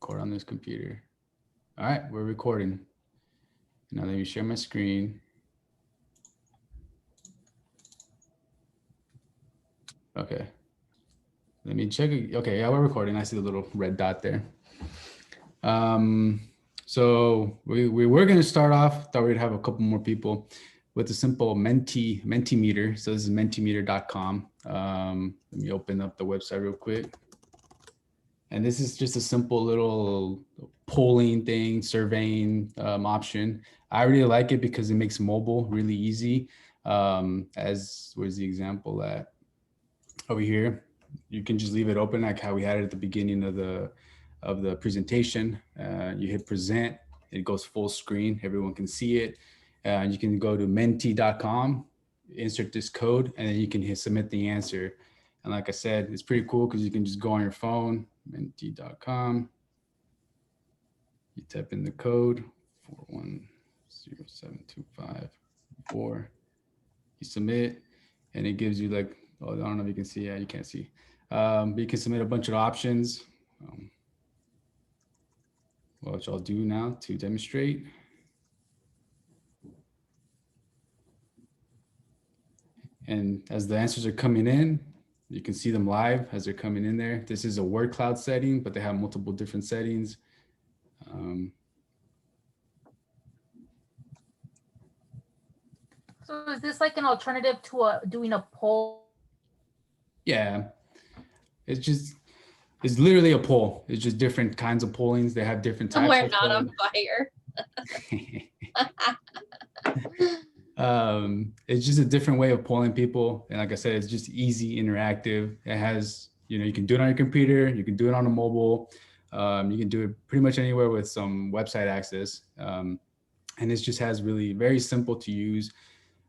Record on this computer. All right, we're recording. Now let me share my screen. Okay. Let me check. Okay, yeah, we're recording. I see the little red dot there. So we were going to start off, thought we'd have a couple more people with a simple Mentimeter. So this is mentimeter.com. Let me open up the website real quick. And this is just a simple little polling thing, surveying option. I really like it because it makes mobile really easy. Where's the example at? Over here, you can just leave it open like how we had it at the beginning of the presentation. You hit present, it goes full screen, everyone can see it. You can go to menti.com, insert this code, and then you can hit submit the answer. And like I said, it's pretty cool because you can just go on your phone, menti.com. You type in the code 4107254. You submit, and it gives you like, oh, I don't know if you can see. Yeah, you can't see. But you can submit a bunch of options. Which I'll do now to demonstrate. And as the answers are coming in, you can see them live as they're coming in there. This is a word cloud setting, but they have multiple different settings. So is this like an alternative to doing a poll? Yeah, it's literally a poll. It's just different kinds of pollings. They have different types. We're not on fire. It's just a different way of polling people. And like I said, it's just easy, interactive. It has, you can do it on your computer, you can do it on a mobile, you can do it pretty much anywhere with some website access. And it just has really very simple to use.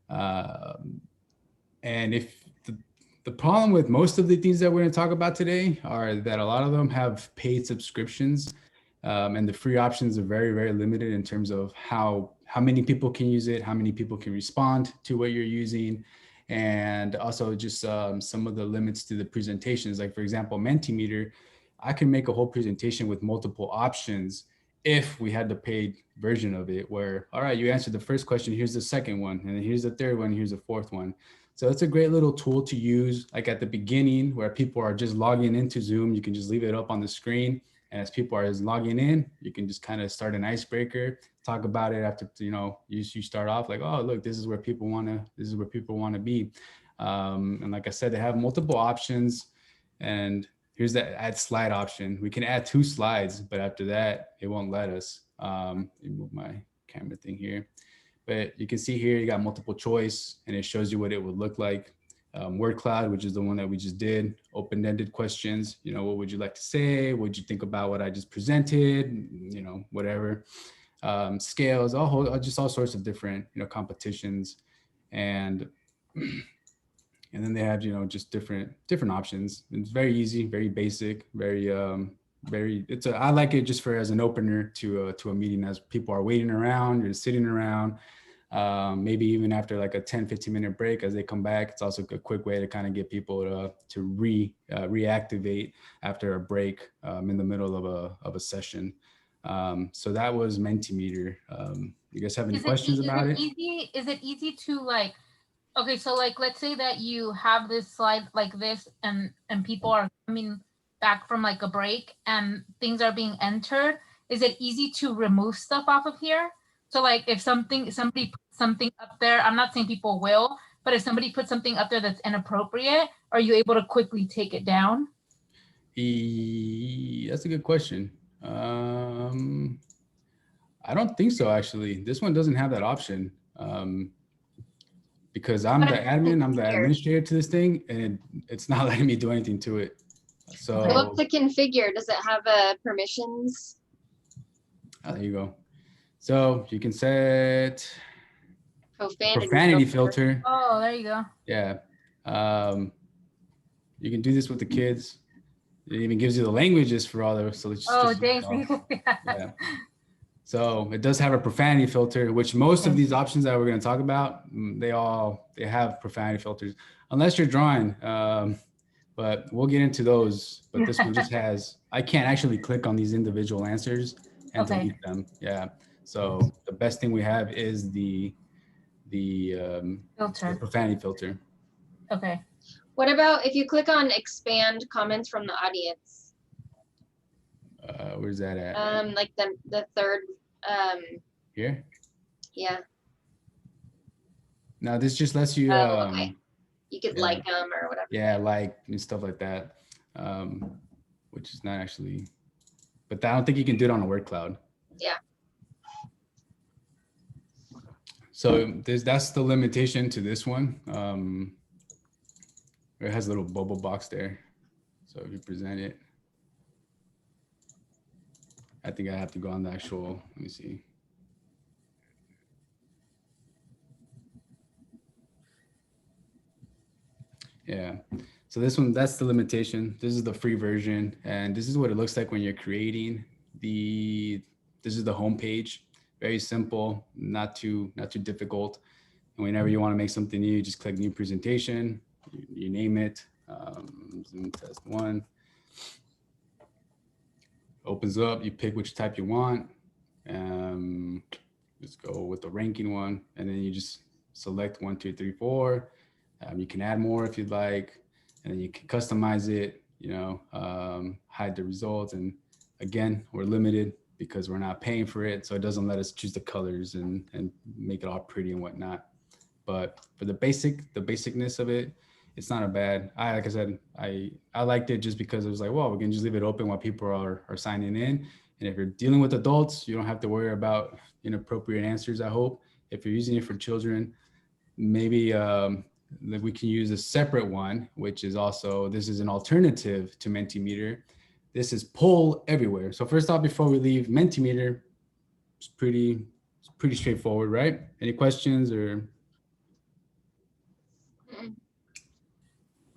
And if the problem with most of the things that we're going to talk about today are that a lot of them have paid subscriptions, and the free options are very, very limited in terms of how many people can use it, how many people can respond to what you're using, and also just some of the limits to the presentations. Like for example, Mentimeter, I can make a whole presentation with multiple options if we had the paid version of it where, all right, you answered the first question, here's the second one, and then here's the third one, here's the fourth one. So it's a great little tool to use like at the beginning where people are just logging into Zoom. You can just leave it up on the screen. And as people are logging in, you can just kind of start an icebreaker, talk about it after, you start off like, oh, look, this is where people want to be. And like I said, they have multiple options, and here's that add slide option. We can add 2 slides, but after that, it won't let us. Let me move my camera thing here. But you can see here, you got multiple choice, and it shows you what it would look like. Word cloud, which is the one that we just did. Open-ended questions. What would you like to say? What would you think about what I just presented? Whatever. Scales, just all sorts of different, competitions, and then they have, just different options. It's very easy, very basic, very. I like it just as an opener to a meeting as people are waiting around, you're sitting around, maybe even after like a 10-15 minute break as they come back. It's also a quick way to kind of get people to reactivate after a break in the middle of a session. So that was Mentimeter. You guys have any questions about it? Is it easy to like, okay, so like, let's say that you have this slide like this and people are coming back from like a break and things are being entered. Is it easy to remove stuff off of here? So like if somebody puts something up there, I'm not saying people will, but if somebody puts something up there that's inappropriate, are you able to quickly take it down? That's a good question. I don't think so, actually. This one doesn't have that option. Because I'm the admin, I'm the administrator to this thing, and it's not letting me do anything to it. So look to configure. Does it have permissions? Oh, there you go. So you can set profanity filter. Oh, there you go. Yeah. You can do this with the kids. It even gives you the languages for all those. So yeah. So it does have a profanity filter, which most of these options that we're going to talk about, they have profanity filters, unless you're drawing. but we'll get into those. But this one just has, I can't actually click on these individual answers and Okay. delete them. Yeah. So the best thing we have is the Filter. profanity filter. Okay. What about if you click on expand comments from the audience? Where's that at? Like the third, Here? yeah. Now this just lets you, Okay. You could yeah. like them or whatever. yeah, like and stuff like that, which is not actually, but I don't think you can do it on a word cloud. Yeah. So that's the limitation to this one. It has a little bubble box there. So if you present it, I think I have to go on the actual, let me see. Yeah. So this one, that's the limitation. This is the free version. And this is what it looks like when you're creating this is the home page. Very simple, not too difficult. And whenever you want to make something new, you just click new presentation, you name it. Zoom test 1. Opens up, you pick which type you want. Let's go with the ranking one. And then you just select 1, 2, 3, 4. You can add more if you'd like, and then you can customize it, hide the results. And again, we're limited because we're not paying for it. So it doesn't let us choose the colors and make it all pretty and whatnot. But for the basicness of it, it's not a bad. Like I said, I liked it just because it was like, well, we can just leave it open while people are signing in. And if you're dealing with adults, you don't have to worry about inappropriate answers, I hope. If you're using it for children, maybe we can use a separate one, which is also, this is an alternative to Mentimeter. This is poll everywhere. So first off, before we leave, Mentimeter, it's pretty straightforward, right? Any questions or?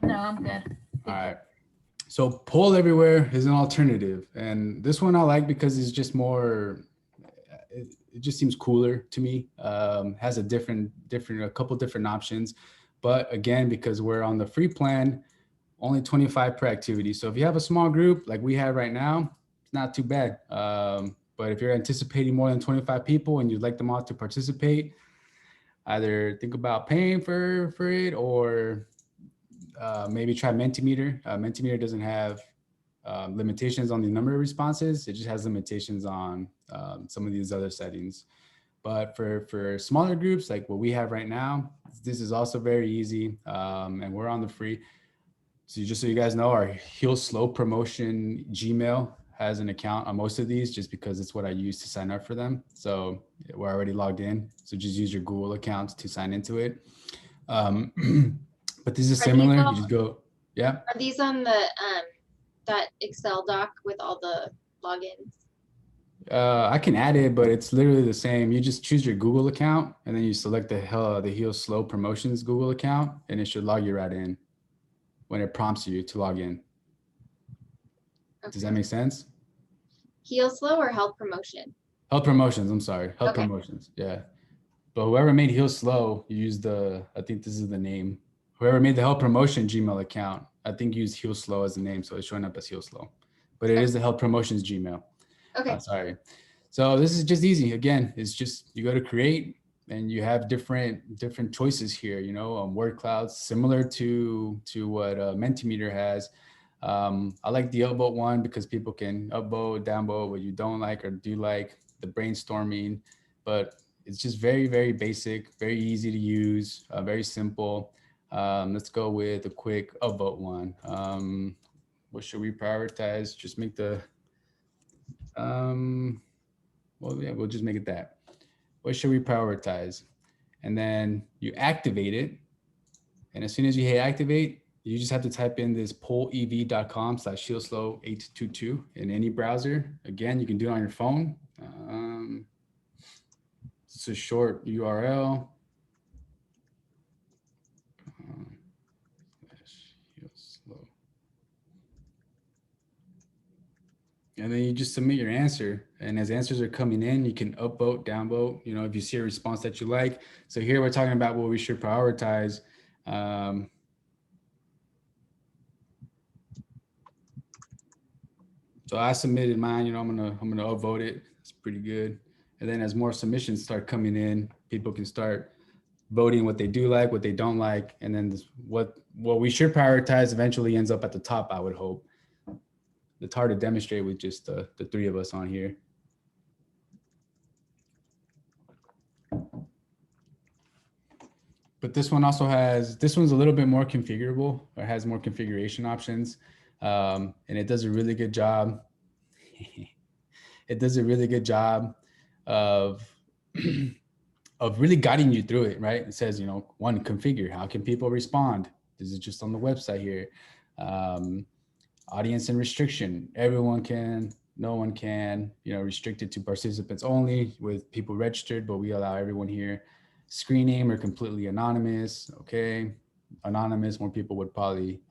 No, I'm good. All right. So poll everywhere is an alternative. And this one I like because it's just more, it just seems cooler to me. Has a couple different options. But again, because we're on the free plan, only 25 per activity. So if you have a small group like we have right now, it's not too bad. But if you're anticipating more than 25 people and you'd like them all to participate, either think about paying for it or maybe try Mentimeter. Mentimeter doesn't have limitations on the number of responses. It just has limitations on some of these other settings. But for smaller groups like what we have right now, this is also very easy, and we're on the free. So just so you guys know, our Heal Slow promotion Gmail has an account on most of these just because it's what I use to sign up for them. So we're already logged in. So just use your Google account to sign into it. But this is similar. You just go, yeah. Are these on the that Excel doc with all the logins? I can add it, but it's literally the same. You just choose your Google account and then you select the Heal Slow Promotions Google account, and it should log you right in when it prompts you to log in. Okay. Does that make sense? Heal Slow or Health Promotion? Health Promotions, I'm sorry. Health Okay. Promotions, yeah. But whoever made Heal Slow, you use I think this is the name. Whoever made the Health Promotion Gmail account, I think used Heal Slow as the name, so it's showing up as Heal Slow. But it is the Health Promotions Gmail. Okay. Sorry. So this is just easy. Again, it's just you go to create and you have different choices here, word clouds similar to what Mentimeter has. I like the upvote one because people can upvote, downvote what you don't like or do like, the brainstorming, but it's just very, very basic, very easy to use, very simple. Let's go with a quick upvote one. What should we prioritize? Just make the, well, yeah, we'll just make it that. What should we prioritize? And then you activate it. And as soon as you hit activate, you just have to type in this pollev.com/healslow822 in any browser. Again, you can do it on your phone. It's a short URL. And then you just submit your answer. And as answers are coming in, you can upvote, downvote, if you see a response that you like. So here we're talking about what we should prioritize. So I submitted mine, I'm gonna upvote it. It's pretty good. And then as more submissions start coming in, people can start voting what they do like, what they don't like, and then what we should prioritize eventually ends up at the top, I would hope. It's hard to demonstrate with just the three of us on here. But this one also this one's a little bit more configurable, or has more configuration options. And it does a really good job. It does a really good job of of really guiding you through it, right? It says, one, configure. How can people respond? This is just on the website here. Audience and restriction. Everyone can, no one can, restricted to participants only with people registered, but we allow everyone here. Screen name or completely anonymous. Okay. Anonymous, more people would probably,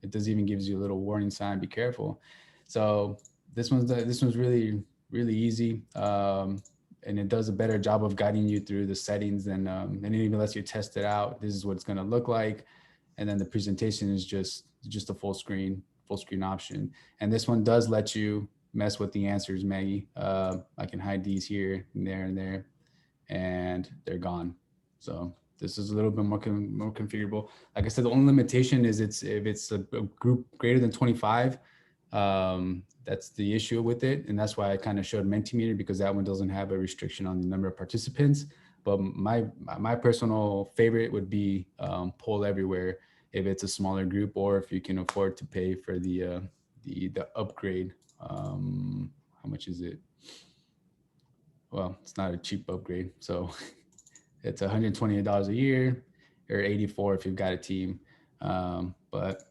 it does even gives you a little warning sign, be careful. So this one's really, really easy. And it does a better job of guiding you through the settings and it even lets you test it out. This is what it's going to look like. And then the presentation is just a full screen option. And this one does let you mess with the answers, Maggie. I can hide these here and there, and they're gone. So this is a little bit more configurable. Like I said, the only limitation is if it's a group greater than 25, that's the issue with it. And that's why I kind of showed Mentimeter, because that one doesn't have a restriction on the number of participants. But my personal favorite would be Poll Everywhere if it's a smaller group, or if you can afford to pay for the upgrade. How much is it? Well, it's not a cheap upgrade. So it's $128 a year, or $84 if you've got a team. But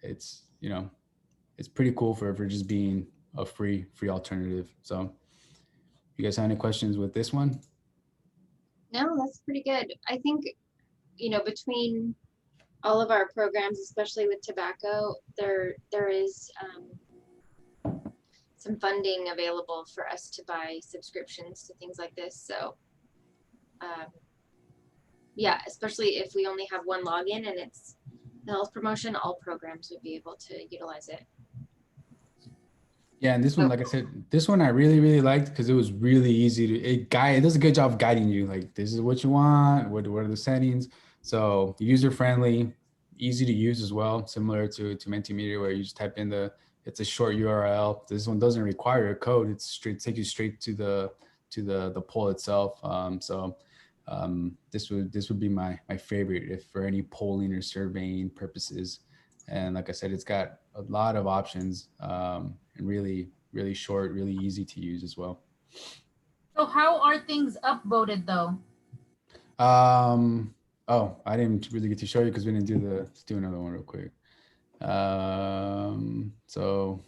it's, it's pretty cool for just being a free alternative. So you guys have any questions with this one? No, that's pretty good. I think, between all of our programs, especially with tobacco, there is some funding available for us to buy subscriptions to things like this. So yeah, especially if we only have one login and it's the health promotion, all programs would be able to utilize it. Yeah, and this one, like I said, this one I really, really liked because it was really easy to, it does a good job of guiding you. Like, this is what you want, what are the settings. So user friendly, easy to use as well, similar to Mentimeter, where you just type in it's a short URL. This one doesn't require a code. It's take you straight to the poll itself. This would be my favorite if for any polling or surveying purposes. And like I said, it's got a lot of options, and really, really short, really easy to use as well. So how are things upvoted though? Oh, I didn't really get to show you because we didn't let's do another one real quick. So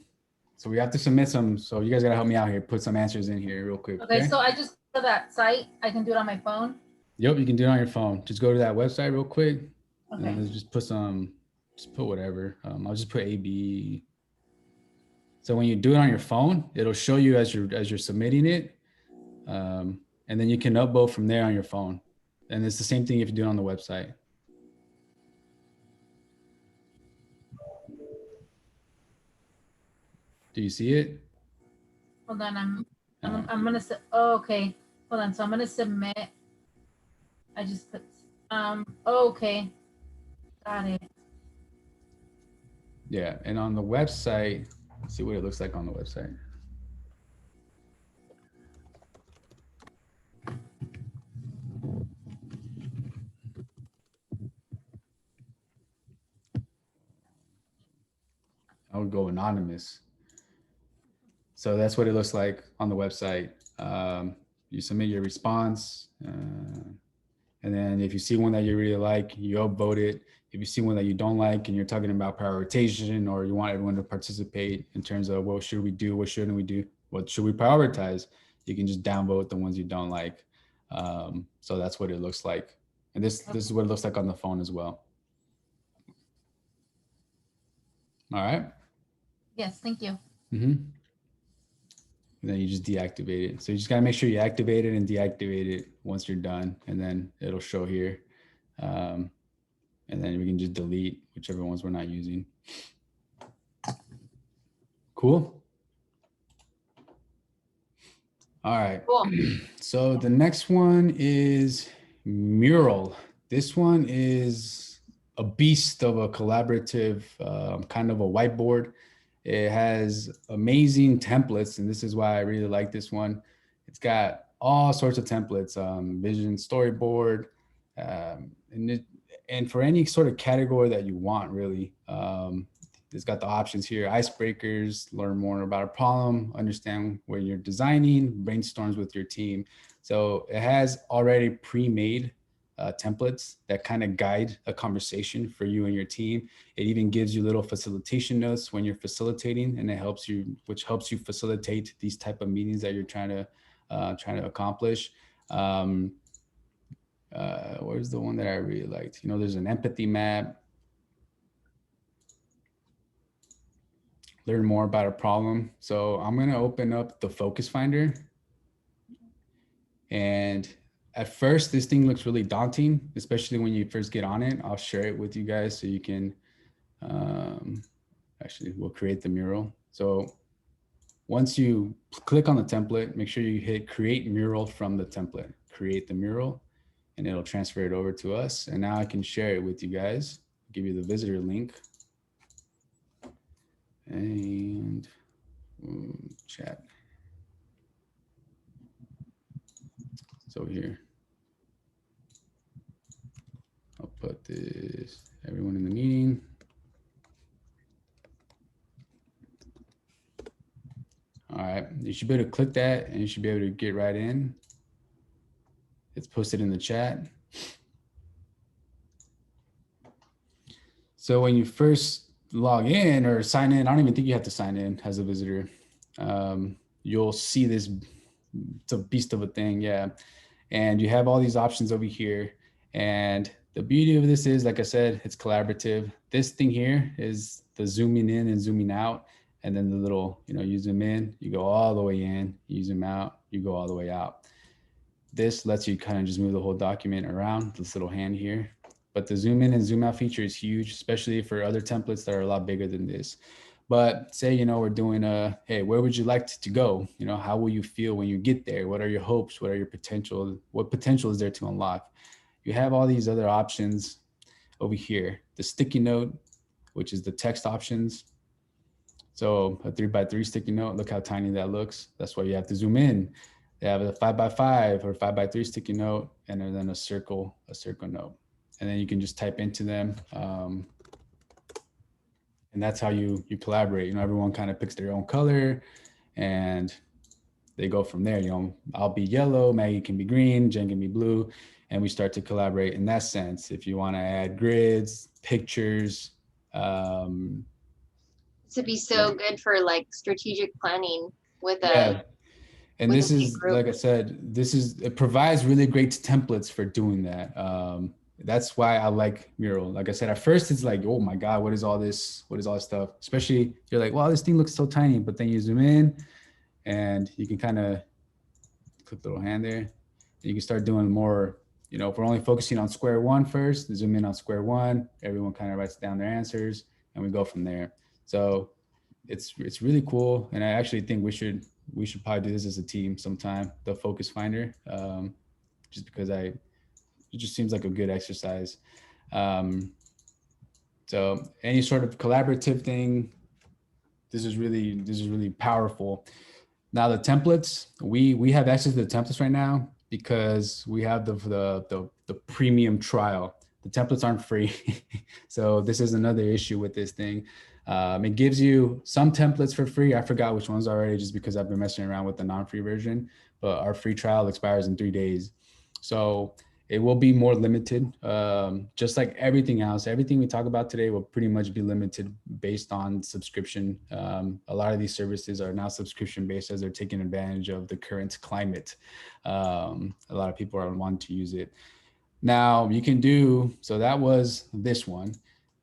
we have to submit some, so you guys gotta help me out here, put some answers in here real quick. Okay, so I just go to that site, I can do it on my phone? Yep, you can do it on your phone. Just go to that website real quick. Okay. And just put whatever. I'll just put AB. So when you do it on your phone, it'll show you as you're submitting it. And then you can upvote from there on your phone. And it's the same thing if you do it on the website. Do you see it? Hold on, I'm gonna okay. Hold on, so I'm gonna submit. I just put okay. Got it. Yeah, and on the website, let's see what it looks like on the website. I would go anonymous. So that's what it looks like on the website. You submit your response, and then if you see one that you really like, you upvote it. If you see one that you don't like and you're talking about prioritization, or you want everyone to participate in terms of what should we do, what shouldn't we do, what should we prioritize, you can just downvote the ones you don't like. So that's what it looks like. And this is what it looks like on the phone as well. All right. Yes, thank you. Mm-hmm. And then you just deactivate it. So you just gotta make sure you activate it and deactivate it once you're done, and then it'll show here. And then we can just delete whichever ones we're not using. Cool. All right. Cool. So the next one is Mural. This one is a beast of a collaborative kind of a whiteboard. It has amazing templates, and this is why I really like this one. It's got all sorts of templates, vision, storyboard, and for any sort of category that you want, really. It's got the options here: icebreakers, learn more about a problem, understand where you're designing, brainstorms with your team. So it has already pre-made templates that kind of guide a conversation for you and your team. It even gives you little facilitation notes when you're facilitating, and it helps you, which helps you facilitate these type of meetings that you're trying to accomplish. Where's the one that I really liked? You know, there's an empathy map. Learn more about a problem. So I'm going to open up the focus finder. And at first, this thing looks really daunting, especially when you first get on it. I'll share it with you guys so you can, actually, we'll create the mural. So once you click on the template, make sure you hit create mural from the template, create the mural, and it'll transfer it over to us. And now I can share it with you guys, give you the visitor link. And chat. So here, I'll put this, everyone in the meeting. All right, you should be able to click that and you should be able to get right in. It's posted in the chat. So when you first log in or sign in, I don't even think you have to sign in as a visitor. You'll see this, it's a beast of a thing, yeah. And you have all these options over here. And the beauty of this is, like I said, it's collaborative. This thing here is the zooming in and zooming out. And then the little, you know, you zoom in, you go all the way in, you zoom out, you go all the way out. This lets you kind of just move the whole document around, this little hand here. But the zoom in and zoom out feature is huge, especially for other templates that are a lot bigger than this. But say, you know, we're doing a, hey, where would you like to go? You know, how will you feel when you get there? What are your hopes? What are your potential? What potential is there to unlock? You have all these other options over here. The sticky note, which is the text options. So a 3x3 sticky note, look how tiny that looks. That's why you have to zoom in. They have a 5x5 or 5x3 sticky note, and then a circle note. And then you can just type into them. And that's how you collaborate. You know, everyone kind of picks their own color and they go from there. You know, I'll be yellow, Maggie can be green, Jen can be blue. And we start to collaborate in that sense. If you want to add grids, pictures. To be so good for like strategic planning with yeah. a And with this a big is, group. like I said, it provides really great templates for doing that. That's why I like Mural. Like I said, at first it's like, oh my God, what is all this? What is all this stuff? Especially you're like, wow, this thing looks so tiny, but then you zoom in and you can kind of click the little hand there. And you can start doing more, you know, if we're only focusing on square one first, zoom in on square one, everyone kind of writes down their answers and we go from there. So it's really cool. And I actually think we should probably do this as a team sometime, the focus finder, just because it just seems like a good exercise. So any sort of collaborative thing, this is really powerful. Now the templates, we have access to the templates right now because we have the premium trial. The templates aren't free. So this is another issue with this thing. It gives you some templates for free. I forgot which ones already just because I've been messing around with the non-free version, but our free trial expires in 3 days. So it will be more limited, just like everything else. Everything we talk about today will pretty much be limited based on subscription. A lot of these services are now subscription based as they're taking advantage of the current climate. A lot of people are wanting to use it. Now you can do, so that was this one.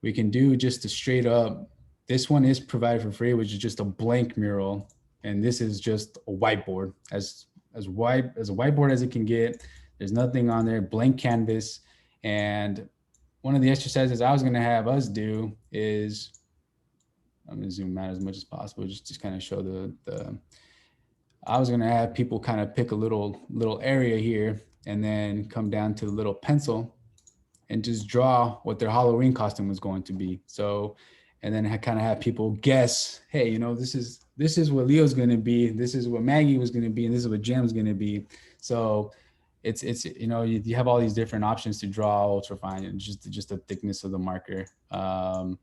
We can do just a straight up, this one is provided for free, which is just a blank mural. And this is just a whiteboard, as white as a whiteboard as it can get. There's nothing on there, blank canvas. And one of the exercises I was gonna have us do is, I'm gonna zoom out as much as possible, just kind of show I was gonna have people kind of pick a little area here and then come down to the little pencil and just draw what their Halloween costume was going to be. So, and then kind of have people guess, hey, you know, this is what Leo's going to be, this is what Maggie was going to be, and this is what Jim's going to be. So, it's you know, you have all these different options to draw ultrafine, and just the thickness of the marker, and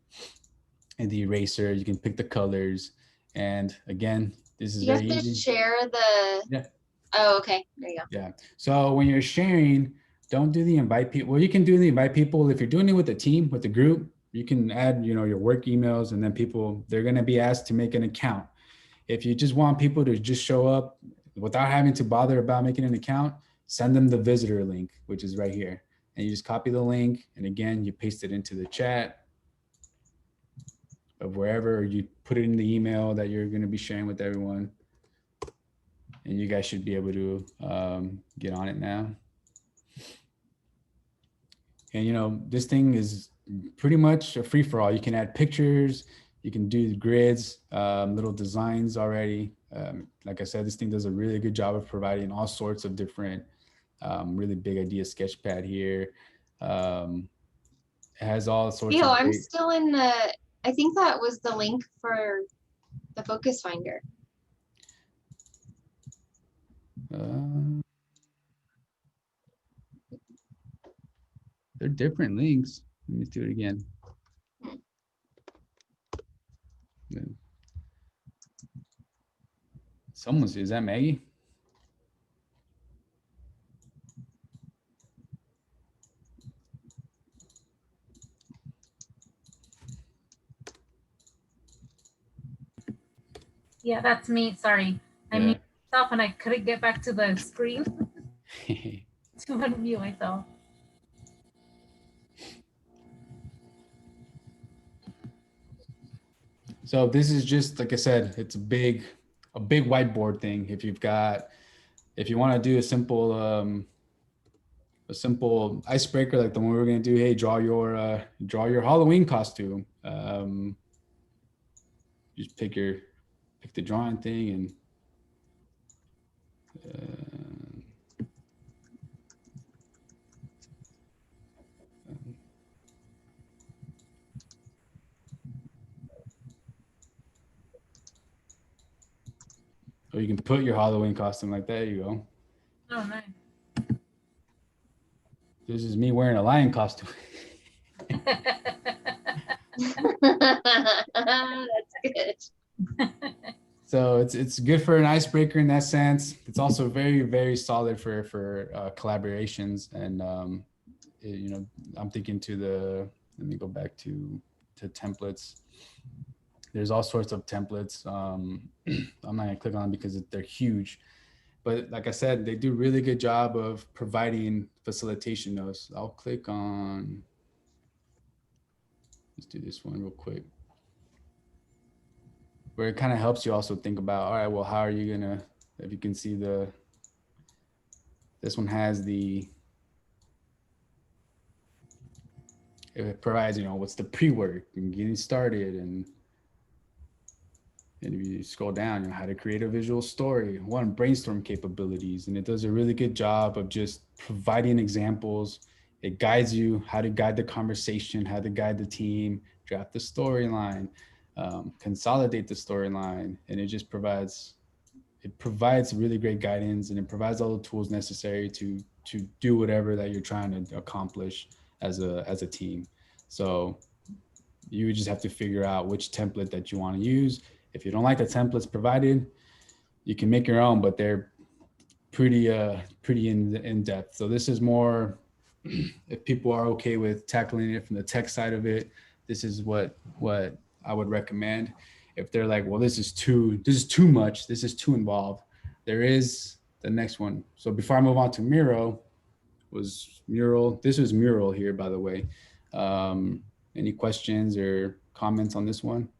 the eraser. You can pick the colors, and again, this is You have very to easy. share the. Yeah. Oh, okay. There you go. Yeah. So when you're sharing, don't do the invite people. Well, you can do the invite people if you're doing it with a team, with a group. You can add, you know, your work emails, and then people, they're going to be asked to make an account. If you just want people to just show up without having to bother about making an account, send them the visitor link, which is right here. And you just copy the link, and again, you paste it into the chat of wherever, or you put it in the email that you're going to be sharing with everyone. And you guys should be able to get on it now. And you know, this thing is pretty much a free for all. You can add pictures, you can do grids, little designs already. Like I said, this thing does a really good job of providing all sorts of different, really big idea sketchpad here. It has all sorts Theo, of I'm great, still in the. I think that was the link for the focus finder. they're different links. Let me do it again. Someone's, is that Maggie? Yeah, that's me. Sorry. I Yeah. muted myself and I couldn't get back to the screen to unmute myself. So this is just, like I said, it's a big whiteboard thing. If you want to do a simple icebreaker like the one we're gonna do, hey, draw your Halloween costume. Just pick the drawing thing and or you can put your Halloween costume like that. There you go. Oh, nice. This is me wearing a lion costume. That's good. So it's good for an icebreaker in that sense. It's also very solid for collaborations, and you know, I'm thinking to the, let me go back to templates. There's all sorts of templates. I'm not gonna click on because they're huge, but like I said, they do a really good job of providing facilitation notes. I'll click on, let's do this one real quick, where it kind of helps you also think about, all right, well, how are you gonna, if you can see this one has it provides, you know, what's the pre-work and getting started, and if you scroll down, you know, how to create a visual story, one, brainstorm capabilities, and it does a really good job of just providing examples. It guides you how to guide the conversation, how to guide the team, draft the storyline, consolidate the storyline, and it just provides really great guidance, and it provides all the tools necessary to do whatever that you're trying to accomplish as a team. So you would just have to figure out which template that you want to use. If you don't like the templates provided, you can make your own, but they're pretty in depth. So this is more, if people are okay with tackling it from the tech side of it, this is what I would recommend. If they're like, well, this is too much, this is too involved, there is the next one. So before I move on to Miro, this was Mural here, by the way. Any questions or comments on this one?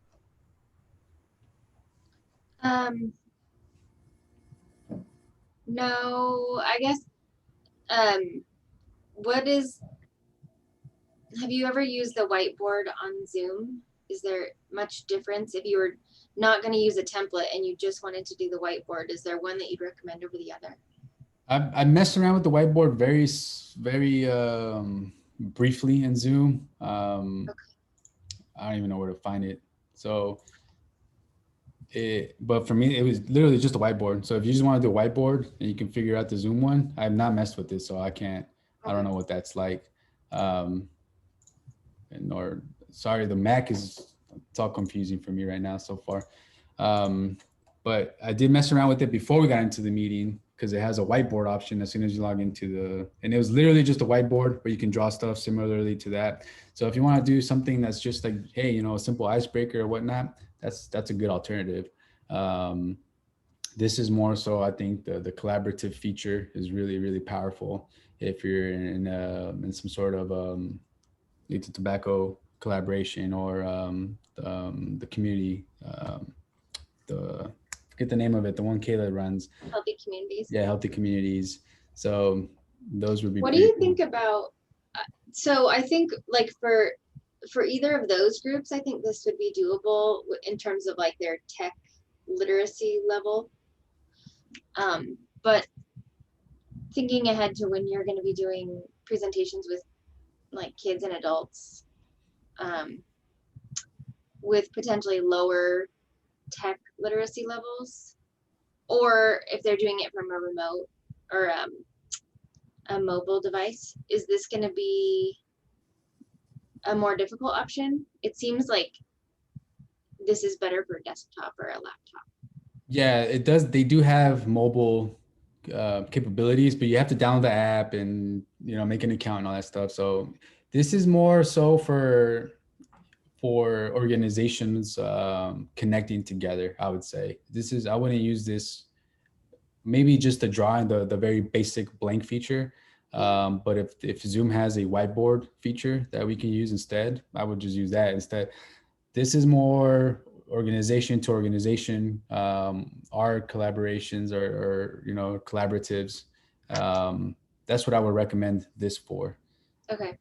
No, I guess, have you ever used the whiteboard on Zoom? Is there much difference if you were not going to use a template and you just wanted to do the whiteboard? Is there one that you'd recommend over the other? I messed around with the whiteboard very briefly in Zoom. Okay. I don't even know where to find it. So but for me, it was literally just a whiteboard. So if you just want to do a whiteboard and you can figure out the Zoom one, I've not messed with this, so I can't. I don't know what that's like. Nor sorry, the Mac is, it's all confusing for me right now so far. But I did mess around with it before we got into the meeting because it has a whiteboard option as soon as you log into and it was literally just a whiteboard where you can draw stuff similarly to that. So if you want to do something that's just like, hey, you know, a simple icebreaker or whatnot, that's a good alternative. This is more so, I think the collaborative feature is really powerful if you're in some sort of Lead to Tobacco collaboration or the community, forget the name of it, the one Kayla runs. Healthy communities. Yeah, healthy communities. So those would be. What do you think about? So I think like for either of those groups, I think this would be doable in terms of like their tech literacy level. But thinking ahead to when you're going to be doing presentations with like kids and adults, with potentially lower tech literacy levels, or if they're doing it from a remote or a mobile device, is this going to be a more difficult option? It seems like this is better for a desktop or a laptop. Yeah, it does. They do have mobile capabilities, but you have to download the app and, you know, make an account and all that stuff. So this is more so for organizations connecting together. I would say I wouldn't use this, maybe just the drawing, the very basic blank feature. But if Zoom has a whiteboard feature that we can use instead, I would just use that instead. This is more organization to organization, our collaborations or you know, collaboratives. That's what I would recommend this for. Okay.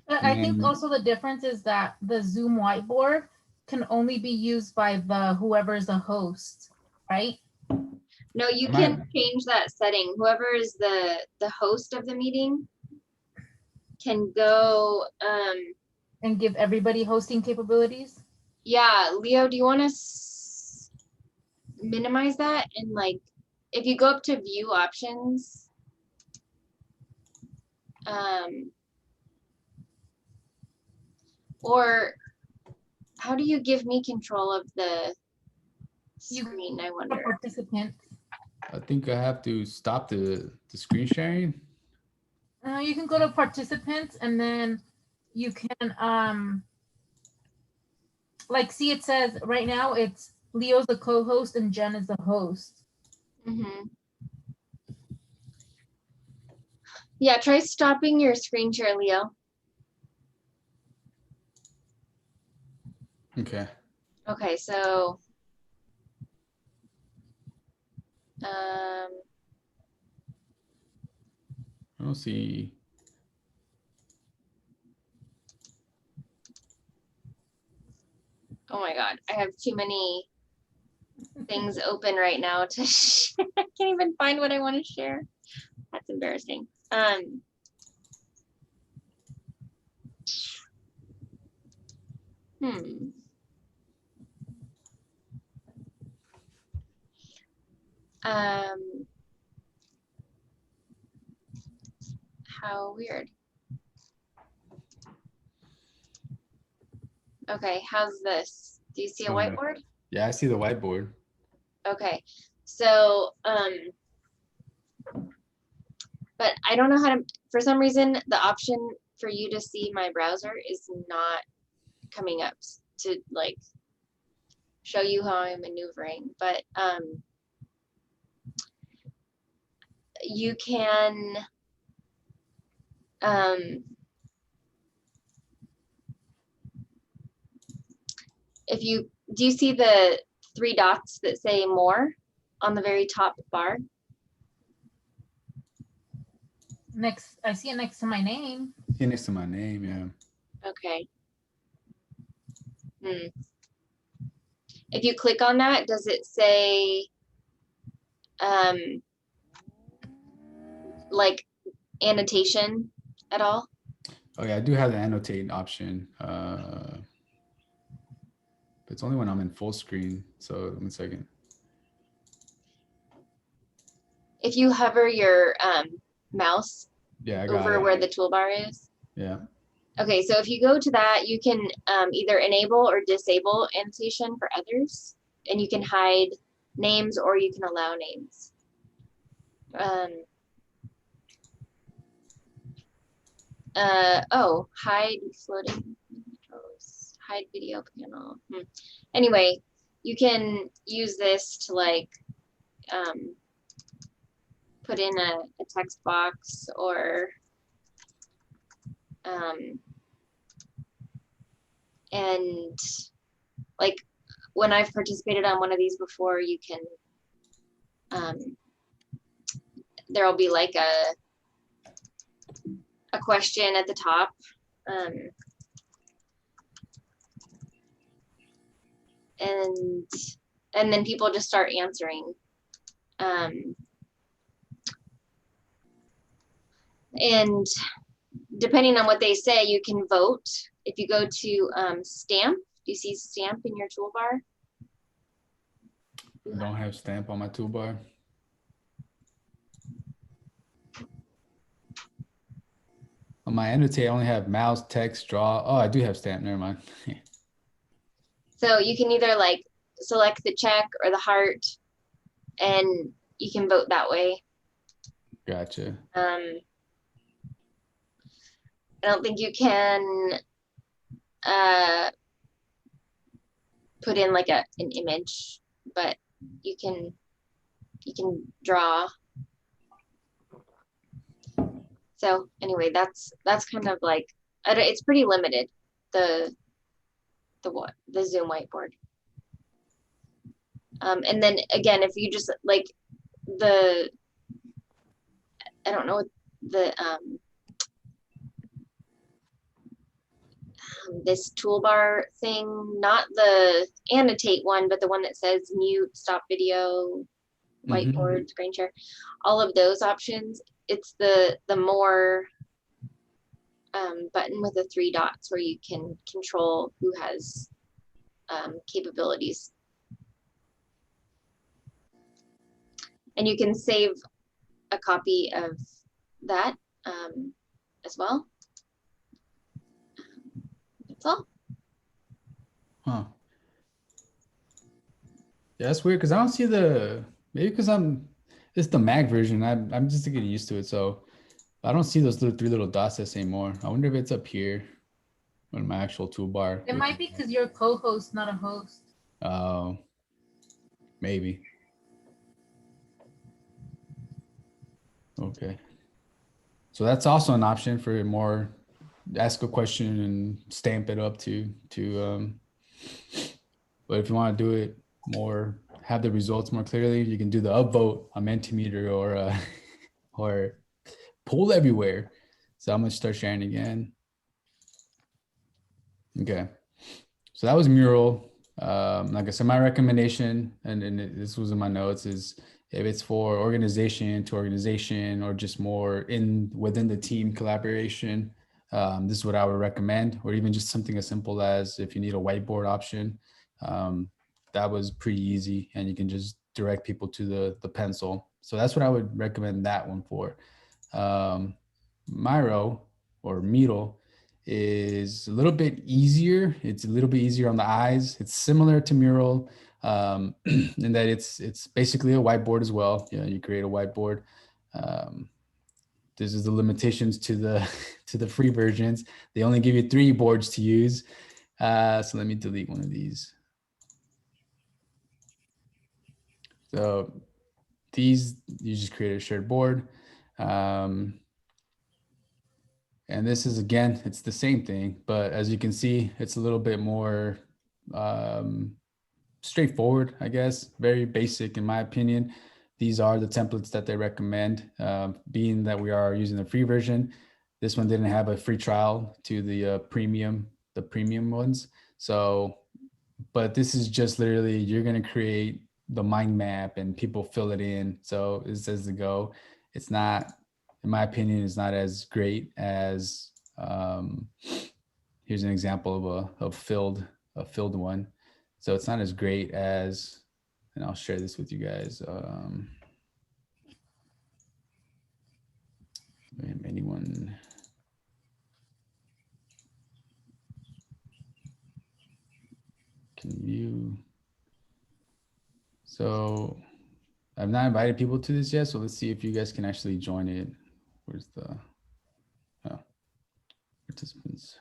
I think also the difference is that the Zoom whiteboard can only be used by whoever's the host, right? No, you can change that setting. Whoever is the host of the meeting can go and give everybody hosting capabilities. Yeah, Leo, do you want to minimize that? And like, if you go up to view options, or how do you give me control of the screen? I wonder. Participants. I think I have to stop the screen sharing. You can go to participants and then you can like, see, it says right now it's Leo's the co-host and Jen is the host. Mm-hmm. Yeah, try stopping your screen share, Leo. Okay. Okay, so I don't see. oh my God, I have too many things open right now to share. I can't even find what I want to share. That's embarrassing. How weird. Okay, how's this? Do you see a whiteboard? Yeah, I see the whiteboard. Okay, so but I don't know how to, for some reason, the option for you to see my browser is not coming up to like show you how I'm maneuvering, but you can if you do you see the 3 dots that say more on the very top bar? Next, I see it next to my name. I see it next to my name, yeah. Okay. If you click on that, does it say like annotation at all? Oh yeah, I do have the annotate option. But it's only when I'm in full screen. So 1 second. If you hover your mouse Yeah, I got over it. where the toolbar is. Yeah. Okay, so if you go to that, you can either enable or disable annotation for others, and you can hide names or you can allow names. Oh, hide floating controls, hide video panel. Anyway, you can use this to like put in a text box or and like when I've participated on one of these before, you can there'll be like a question at the top. And then people just start answering. And depending on what they say, you can vote. If you go to stamp, do you see stamp in your toolbar? I don't have stamp on my toolbar. On my annotate, I only have mouse, text, draw. Oh, I do have stamp. Never mind. So you can either like select the check or the heart, and you can vote that way. Gotcha. I don't think you can put in like an image, but you can draw. So anyway, that's kind of like, it's pretty limited, the Zoom whiteboard. And then again, if you just like I don't know, the this toolbar thing, not the annotate one, but the one that says mute, stop video, whiteboard, screen share, all of those options. It's the more button with the 3 dots where you can control who has capabilities. And you can save a copy of that as well. That's all. Huh. Yeah, that's weird because I don't see maybe because it's the Mac version. I'm just getting used to it. So I don't see those 3 little dots the same more. I wonder if it's up here on my actual toolbar. It might be because you're a co-host, not a host. Oh, maybe. Okay. So that's also an option for more ask a question and stamp it up to but if you want to do it more, have the results more clearly, you can do the upvote on Mentimeter or poll everywhere. So I'm gonna start sharing again. Okay. So that was Mural. Like I said, my recommendation, and this was in my notes, is if it's for organization to organization or just more within the team collaboration, this is what I would recommend, or even just something as simple as if you need a whiteboard option, that was pretty easy and you can just direct people to the pencil. So that's what I would recommend that one for. Miro or Miro is a little bit easier. It's a little bit easier on the eyes. It's similar to Mural in that it's basically a whiteboard as well. You know, you create a whiteboard. This is the limitations to the free versions. They only give you 3 boards to use. So let me delete one of these. So these, you just create a shared board. And this is, again, it's the same thing, but as you can see, it's a little bit more straightforward, I guess, very basic in my opinion. These are the templates that they recommend, being that we are using the free version. This one didn't have a free trial to the premium ones. So but this is just literally, you're going to create the mind map and people fill it in. So it says to go. It's not, in my opinion, it's not as great as, here's an example of a filled one. So it's not as great as, and I'll share this with you guys. Anyone can view. So I've not invited people to this yet. So let's see if you guys can actually join it. Where's the participants?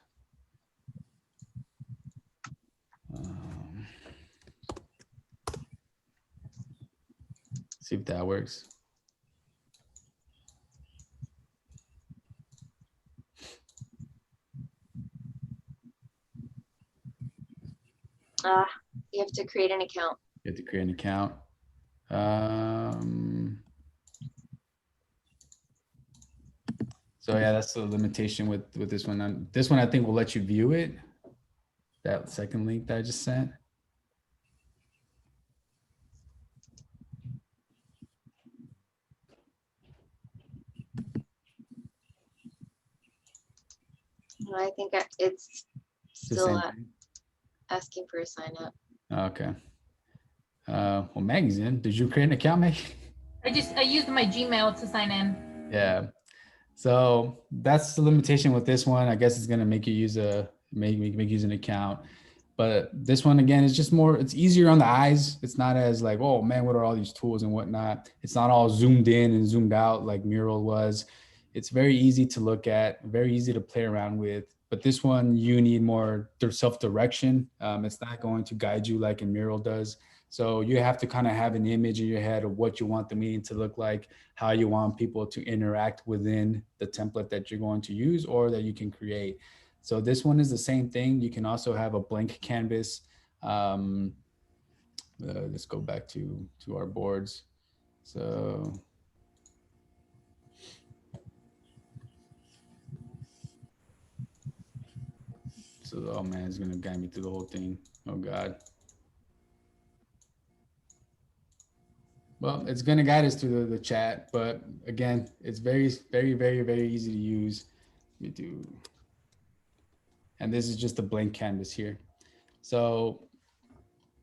See if that works. You have to create an account. You have to create an account. So yeah, that's the limitation with this one. This one I think will let you view it. That second link that I just sent. I think it's The still same thing. asking for a sign up. Okay. Well, Maggie's in. Did you create an account, Maggie? I used my Gmail to sign in. Yeah. So that's the limitation with this one. I guess it's gonna make you use make use an account. But this one again is just more, it's easier on the eyes. It's not as like, oh man, what are all these tools and whatnot. It's not all zoomed in and zoomed out like Mural was. It's very easy to look at, very easy to play around with. But this one, you need more self-direction. It's not going to guide you like a Mural does. So you have to kind of have an image in your head of what you want the meeting to look like, how you want people to interact within the template that you're going to use or that you can create. So this one is the same thing. You can also have a blank canvas. Let's go back to our boards. So oh man, it's gonna guide me through the whole thing. Oh God. Well, it's gonna guide us through the chat, but again, it's very easy to use. We do, and this is just a blank canvas here. So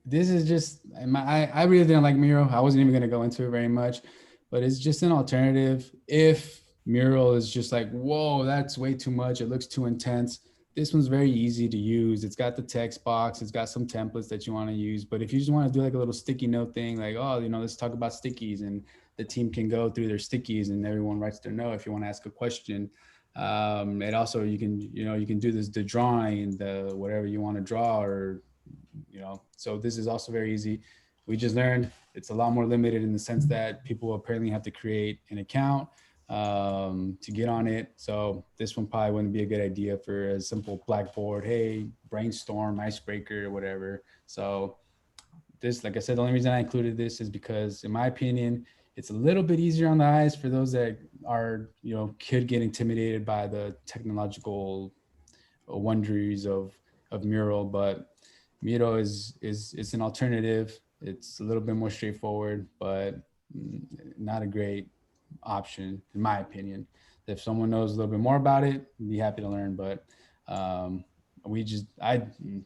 this is just, I really didn't like Miro. I wasn't even gonna go into it very much, but it's just an alternative. If Mural is just like, whoa, that's way too much. It looks too intense. This one's very easy to use. It's got the text box. It's got some templates that you want to use. But if you just want to do like a little sticky note thing, like, oh, let's talk about stickies, and the team can go through their stickies and everyone writes their note if you want to ask a question. It also, you can do this, the drawing, the whatever you want to draw, or so this is also very easy. We just learned it's a lot more limited in the sense that people apparently have to create an account to get on it. So this one probably wouldn't be a good idea for a simple Blackboard, hey, brainstorm, icebreaker, or whatever. So this, like I said, the only reason I included this is because, in my opinion, it's a little bit easier on the eyes for those that are, could get intimidated by the technological wonderies of Mural, but Miro is an alternative. It's a little bit more straightforward, but not a great option in my opinion. If someone knows a little bit more about it, I'd be happy to learn. But I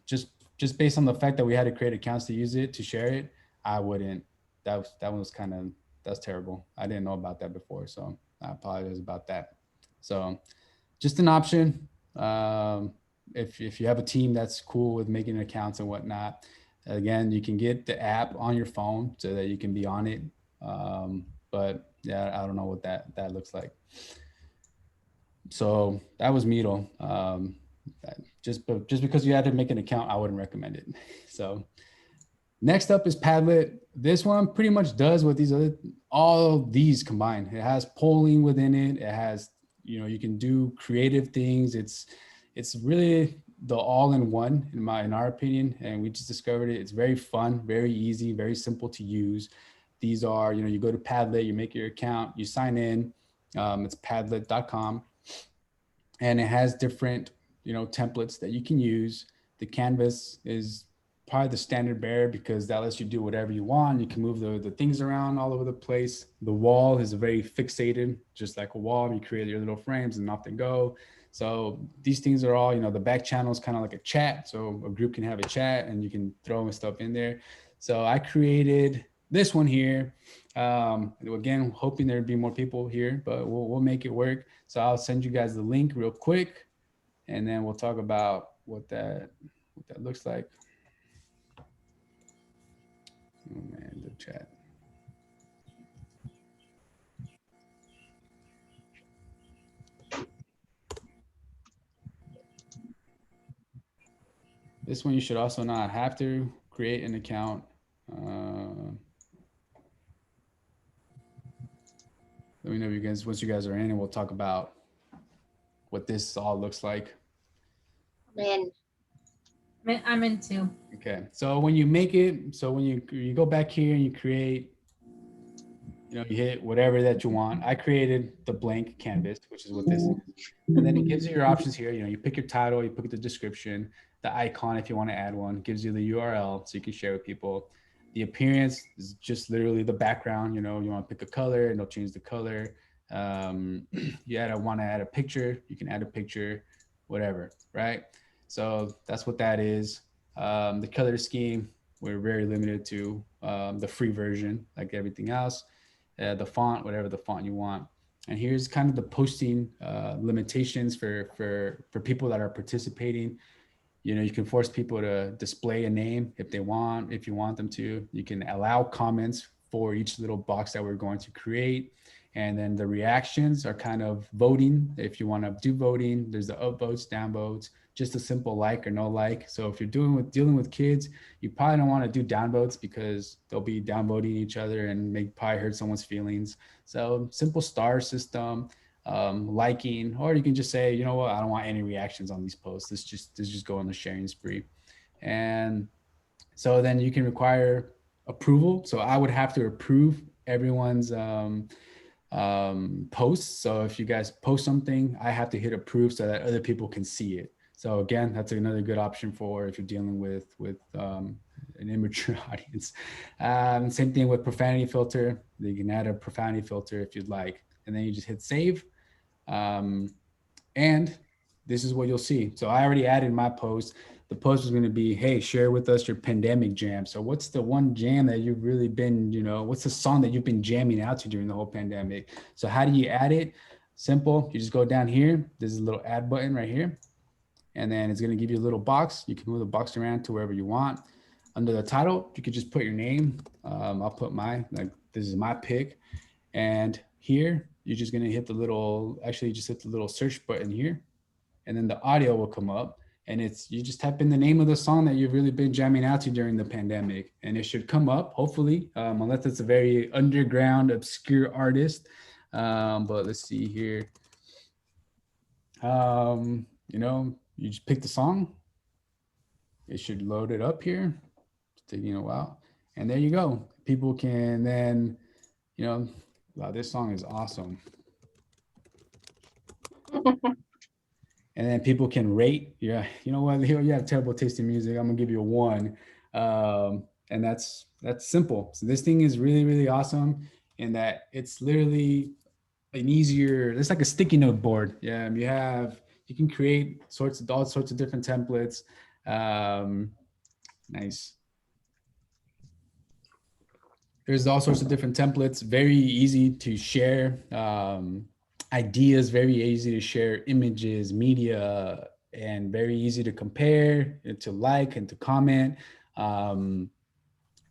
just based on the fact that we had to create accounts to use it, to share it, I wouldn't. That was that's terrible. I didn't know about that before, so I apologize about that. So just an option. If you have a team that's cool with making accounts and whatnot, again, you can get the app on your phone so that you can be on it. But yeah, I don't know what that looks like. So that was Meetle. Just because you had to make an account, I wouldn't recommend it. So next up is Padlet. This one pretty much does what all these combined. It has polling within it. It has, you can do creative things. It's really the all-in-one in our opinion, and we just discovered it. It's very fun, very easy, very simple to use. These are, you go to Padlet, you make your account, you sign in. It's padlet.com, and it has different, templates that you can use. The canvas is probably the standard bearer because that lets you do whatever you want. You can move the things around all over the place. The wall is very fixated, just like a wall. You create your little frames and off they go. So these things are all, the back channel is kind of like a chat. So a group can have a chat and you can throw stuff in there. So I created this one here. Again, hoping there'd be more people here, but we'll make it work. So I'll send you guys the link real quick, and then we'll talk about what that looks like. Oh man, the chat. This one you should also not have to create an account. Let me know if you guys, once you guys are in, and we'll talk about what this all looks like. Man, I'm into. Okay, so when you make it, so when you go back here and you create, you hit whatever that you want. I created the blank canvas, which is what this is. And then it gives you your options here. You pick your title, you pick the description, the icon if you want to add one, gives you the URL so you can share with people. The appearance is just literally the background. You want to pick a color and it'll change the color. You want to add a picture, you can add a picture, whatever, right? So that's what that is. The color scheme, we're very limited to the free version, like everything else. The font, whatever the font you want. And here's kind of the posting limitations for people that are participating. You can force people to display a name if you want them to. You can allow comments for each little box that we're going to create. And then the reactions are kind of voting. If you want to do voting, there's the up votes, down votes, just a simple like or no like. So if you're dealing with kids, you probably don't want to do down votes because they'll be downvoting each other and may probably hurt someone's feelings. So simple star system, liking, or you can just say, you know what, I don't want any reactions on these posts. Let's just go on the sharing spree. And so then you can require approval. So I would have to approve everyone's posts. So if you guys post something, I have to hit approve so that other people can see it. So again, that's another good option for if you're dealing with an immature audience. Same thing with profanity filter. You can add a profanity filter if you'd like, and then you just hit save. And this is what you'll see. So I already added my post. The post is going to be, hey, share with us your pandemic jam. So what's the one jam that you've really been, what's the song that you've been jamming out to during the whole pandemic? So how do you add it? Simple. You just go down here. There's a little add button right here. And then it's going to give you a little box. You can move the box around to wherever you want. Under the title, you could just put your name. I'll put this is my pick. And here, you're just going to hit just hit the little search button here. And then the audio will come up. And you just type in the name of the song that you've really been jamming out to during the pandemic. And it should come up, hopefully, unless it's a very underground, obscure artist. But let's see here. You just pick the song. It should load it up here. It's taking a while. And there you go. People can then, wow, this song is awesome. And then people can rate. Yeah, you know what? You have terrible taste in music. I'm gonna give you a 1. And that's simple. So this thing is really, really awesome in that it's literally it's like a sticky note board. Yeah, you can create all sorts of different templates. Nice. There's all sorts of different templates, very easy to share ideas, very easy to share images, media, and very easy to compare, to like, and to comment.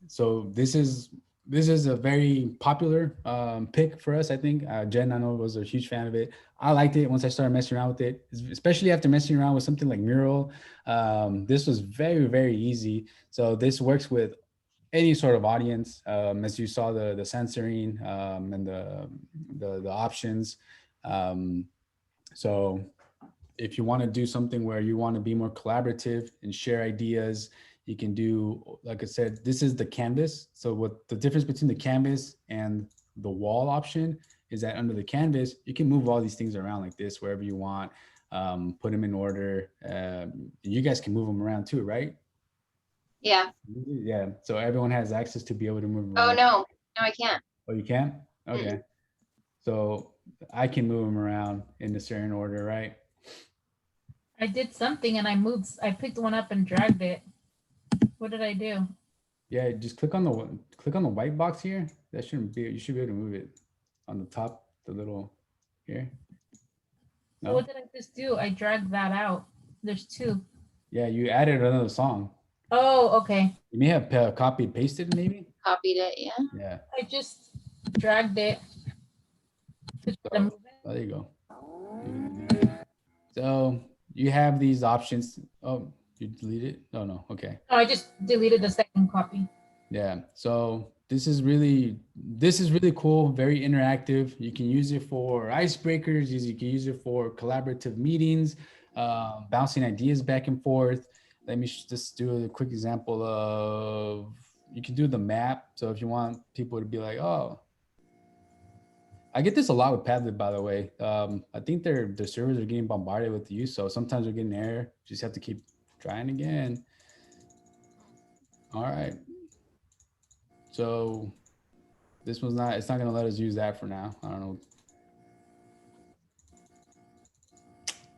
So this is a very popular pick for us, I think. Jen, I know, was a huge fan of it. I liked it once I started messing around with it, especially after messing around with something like Mural. This was very, very easy. So this works with any sort of audience, as you saw the censoring and the options. So if you want to do something where you want to be more collaborative and share ideas, you can do, like I said, this is the canvas. So what the difference between the canvas and the wall option is that under the canvas, you can move all these things around like this, wherever you want, put them in order. You guys can move them around too, right? Yeah. Yeah. So everyone has access to be able to move Oh around. no, no, I can't. Oh, you can? Okay. So I can move them around in a certain order, right? I did something and I picked one up and dragged it. What did I do? Yeah, just click on the white box here. That shouldn't be, you should be able to move it on the top, the little here. So No? what did I just do? I dragged that out. There's two. Yeah, you added another song. Oh, okay. You may have copied pasted maybe. Copied it, yeah. Yeah. I just dragged it. To try to So move it. there you go. So you have these options. Oh, you delete it? Oh no. Okay. No, I just deleted the second copy. Yeah. So this is really cool, very interactive. You can use it for icebreakers, you can use it for collaborative meetings, bouncing ideas back and forth. Let me just do a quick example of, you can do the map. So if you want people to be like, oh, I get this a lot with Padlet, by the way. I think their servers are getting bombarded with use, so sometimes they're getting error. Just have to keep trying again. All right. So this one's not, it's not gonna let us use that for now. I don't know.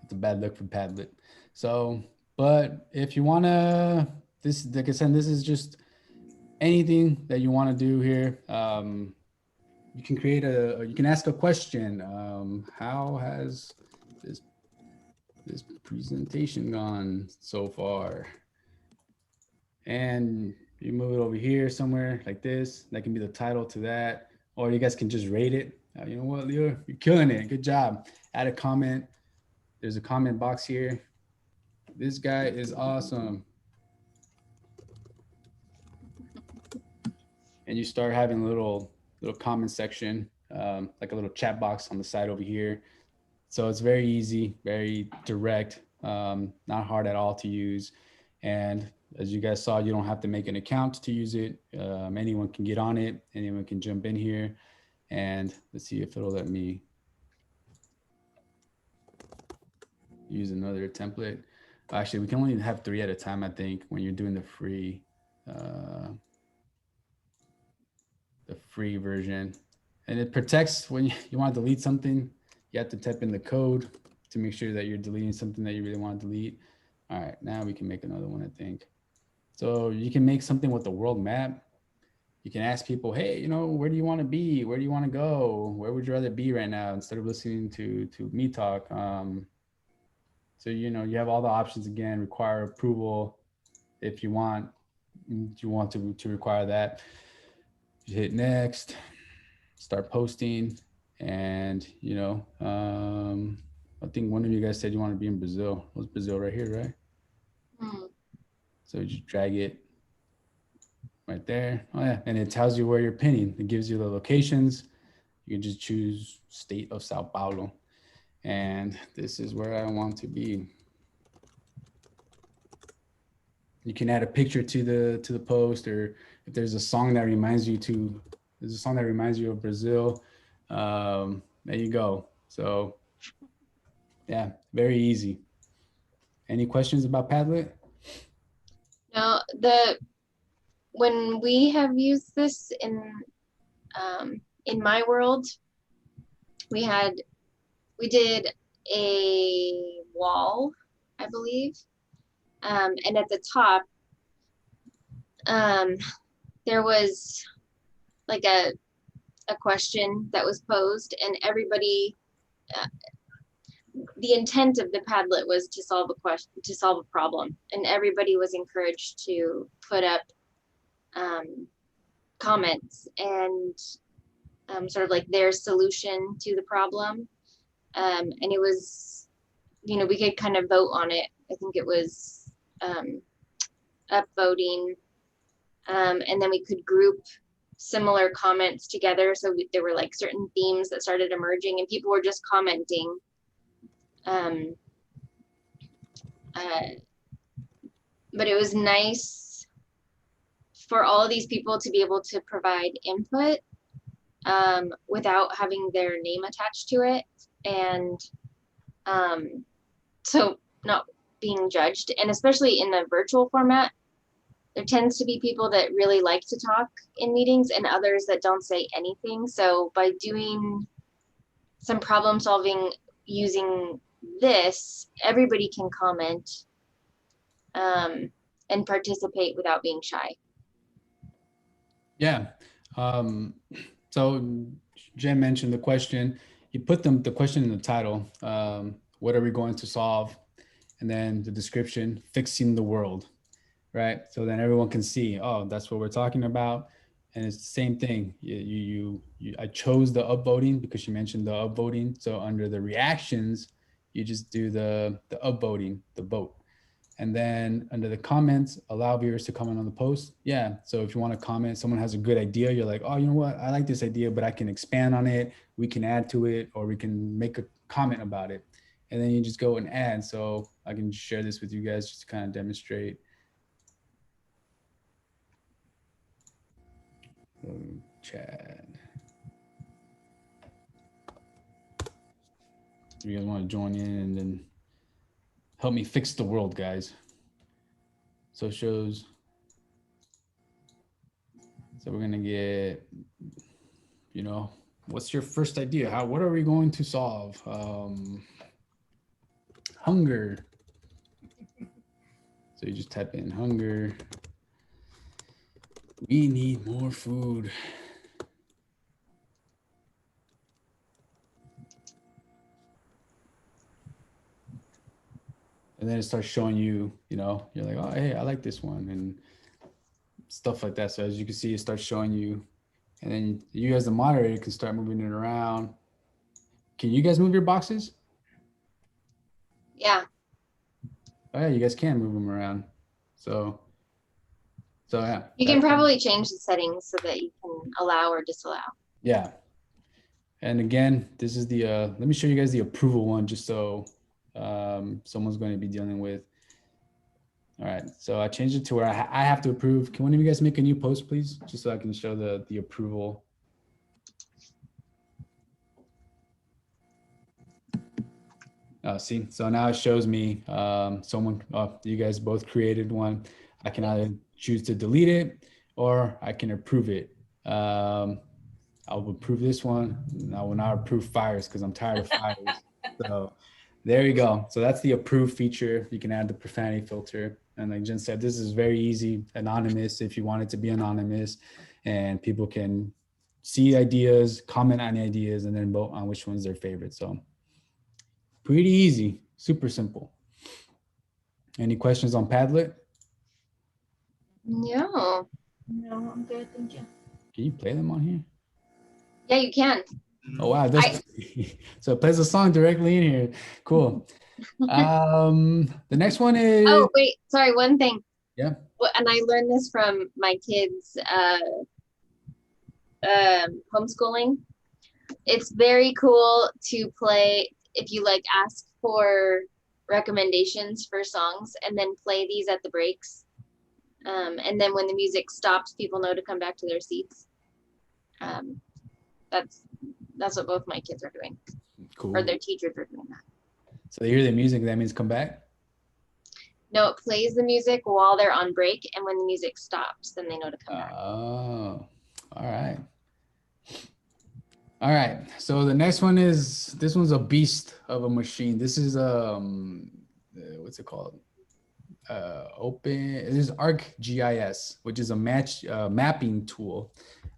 It's a bad look for Padlet. So, but if you wanna, this, like I said, this is just anything that you wanna do here. You can you can ask a question. How has this presentation gone so far? And you move it over here somewhere like this. That can be the title to that. Or you guys can just rate it. You know what, Leo? You're killing it. Good job. Add a comment. There's a comment box here. This guy is awesome. And you start having a little comment section, like a little chat box on the side over here. So it's very easy, very direct, not hard at all to use. And as you guys saw, you don't have to make an account to use it. Anyone can get on it. Anyone can jump in here. And let's see if it'll let me use another template. Actually, we can only have 3 at a time, I think, when you're doing the free version. And it protects when you want to delete something, you have to type in the code to make sure that you're deleting something that you really want to delete. All right, now we can make another one, I think. So you can make something with the world map. You can ask people, hey, where do you want to be? Where do you want to go? Where would you rather be right now, instead of listening to me talk? So, you have all the options again, require approval. If you want to require that, you hit next, start posting. And, I think one of you guys said you want to be in Brazil. It was Brazil right here, right? So you just drag it right there. Oh yeah, and it tells you where you're pinning. It gives you the locations. You can just choose state of Sao Paulo. And this is where I want to be. You can add a picture to the post, or if there's a song that reminds you of Brazil, there you go. So yeah, very easy. Any questions about Padlet? Now, when we have used this in my world, we did a wall, I believe, and at the top, there was like a question that was posed, and everybody. The intent of the Padlet was to solve a problem, and everybody was encouraged to put up comments and sort of like their solution to the problem. And it was, we could kind of vote on it. I think it was upvoting, and then we could group similar comments together. So there were like certain themes that started emerging, and people were just commenting. But it was nice for all of these people to be able to provide input without having their name attached to it, and so not being judged. And especially in the virtual format, there tends to be people that really like to talk in meetings and others that don't say anything. So by doing some problem solving using this, everybody can comment and participate without being shy. Yeah. So Jen mentioned the question. You put the question in the title. What are we going to solve? And then the description, fixing the world, right? So then everyone can see, oh, that's what we're talking about. And it's the same thing. I chose the upvoting because you mentioned the upvoting. So under the reactions, you just do the upvoting, the vote. And then under the comments, allow viewers to comment on the post. Yeah. So if you want to comment, someone has a good idea, you're like, oh, you know what? I like this idea, but I can expand on it. We can add to it, or we can make a comment about it. And then you just go and add. So I can share this with you guys just to kind of demonstrate. Chat. You guys want to join in and then help me fix the world, guys. So it shows. So we're gonna get, you know, what's your first idea? What are we going to solve? Hunger. So you just type in hunger. We need more food. And then it starts showing you, you know, you're like, oh, hey, I like this one, and stuff like that. So as you can see, it starts showing you, and then you as the moderator can start moving it around. Can you guys move your boxes? Yeah. Oh yeah, you guys can move them around. So yeah. You can probably change the settings so that you can allow or disallow. Yeah. And again, this is the, let me show you guys the approval one, just so someone's going to be dealing with. All right, so I changed it to where I have to approve. Can one of you guys make a new post, please? Just so I can show the approval. See, so now it shows me someone, you guys both created one. I can either choose to delete it or I can approve it. I'll approve this one. I will not approve fires because I'm tired of fires. So there you go. So that's the approve feature. You can add the profanity filter. And like Jen said, this is very easy, anonymous if you want it to be anonymous, and people can see ideas, comment on ideas, and then vote on which one's their favorite. So pretty easy, super simple. Any questions on Padlet? No. No, I'm good, thank you. Can you play them on here? Yeah, you can. Oh wow, so it plays a song directly in here. Cool. The next one is, oh wait, sorry, one thing. Yeah. Well, and I learned this from my kids homeschooling. It's very cool to play if you like ask for recommendations for songs and then play these at the breaks. And then when the music stops, people know to come back to their seats. That's what both my kids are doing. Cool. Or their teachers are doing that. So they hear the music, that means come back? No, it plays the music while they're on break, and when the music stops, then they know to come back. Oh, all right. All right. So the next one is, this one's a beast of a machine. This is what's it called? This is ArcGIS, which is a mapping tool.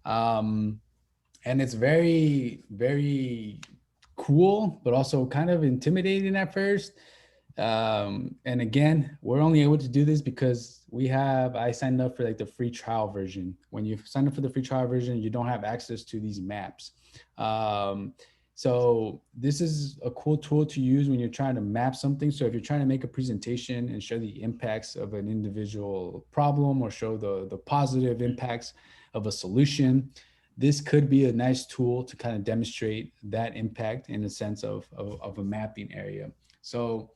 And it's very, very cool, but also kind of intimidating at first. And again, we're only able to do this because I signed up for like the free trial version. When you sign up for the free trial version, you don't have access to these maps. So this is a cool tool to use when you're trying to map something. So if you're trying to make a presentation and show the impacts of an individual problem or show the positive impacts of a solution, this could be a nice tool to kind of demonstrate that impact in the sense of a mapping area. So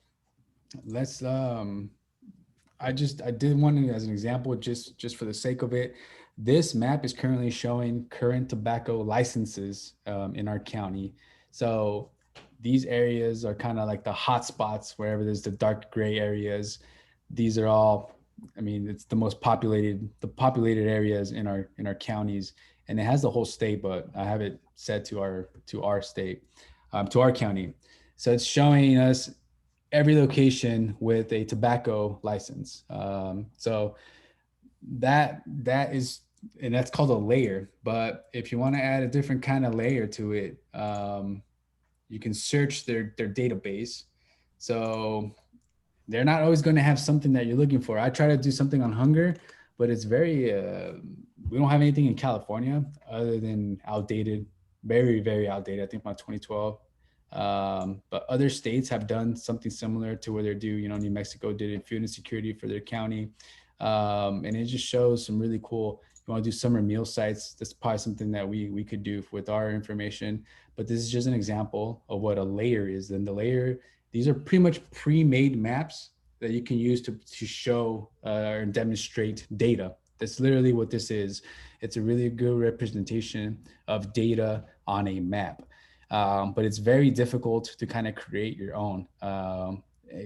let's, I did one as an example, just for the sake of it. This map is currently showing current tobacco licenses in our county. So these areas are kind of like the hot spots, wherever there's the dark gray areas. These are all I mean, it's the populated areas in our counties, and it has the whole state, but I have it set to our state, to our county. So it's showing us every location with a tobacco license. So that is, and that's called a layer. But if you want to add a different kind of layer to it, you can search their database. So they're not always going to have something that you're looking for. I try to do something on hunger, but it's very we don't have anything in California other than outdated, very outdated. I think about 2012. But other states have done something similar to where they do. You know, New Mexico did it, food insecurity for their county, and it just shows some really cool. You want to do summer meal sites? That's probably something that we could do with our information. But this is just an example of what a layer is. And the layer, these are pretty much pre-made maps that you can use to show or demonstrate data. That's literally what this is. It's a really good representation of data on a map. But it's very difficult to kind of create your own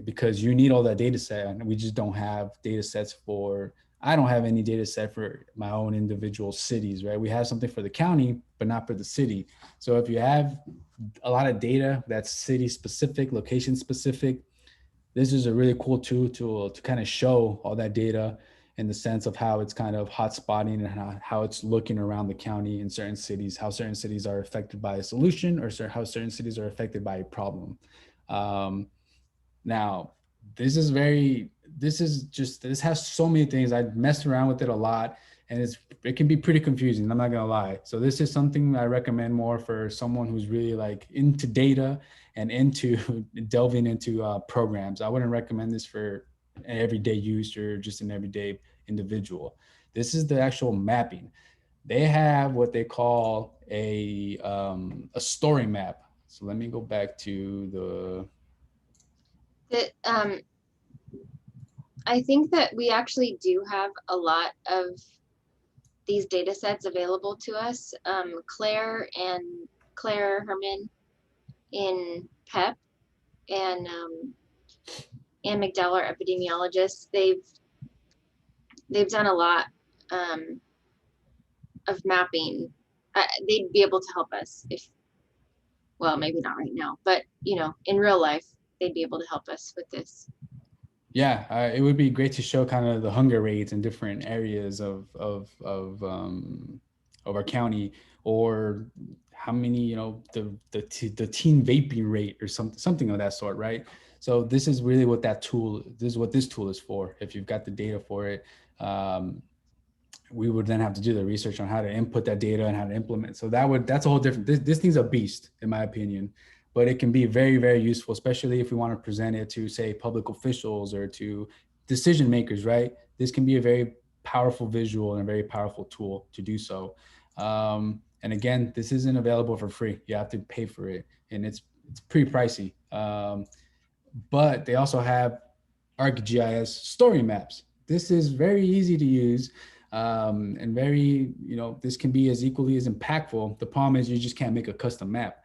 because you need all that data set, and we just don't have data sets for. I don't have any data set for my own individual cities, right? We have something for the county, but not for the city. So if you have a lot of data that's city specific, location specific, this is a really cool tool to kind of show all that data in the sense of how it's kind of hot spotting and how it's looking around the county in certain cities, how certain cities are affected by a solution or how certain cities are affected by a problem. Um, Now, this has so many things. I messed around with it a lot, and it can be pretty confusing. I'm not gonna lie. So this is something I recommend more for someone who's really like into data and into delving into programs. I wouldn't recommend this for an everyday use or just an everyday individual. This is the actual mapping. They have what they call a story map. So let me go back to the. That I think that we actually do have a lot of these data sets available to us. Claire Herman in PEP and McDowell are epidemiologists. They've done a lot of mapping. They'd be able to help us if, well, maybe not right now, but you know, in real life, they'd be able to help us with this. Yeah, it would be great to show kind of the hunger rates in different areas of our county, or how many, you know, the teen vaping rate or something of that sort, right? So this is really what this is what this tool is for. If you've got the data for it, we would then have to do the research on how to input that data and how to implement. So that's a whole different. This thing's a beast, in my opinion, but it can be very useful, especially if we want to present it to, say, public officials or to decision makers. Right? This can be a very powerful visual and a very powerful tool to do so. And again, this isn't available for free. You have to pay for it, and it's pretty pricey. But they also have ArcGIS story maps. This is very easy to use, and very, you know, this can be as equally as impactful. The problem is you just can't make a custom map.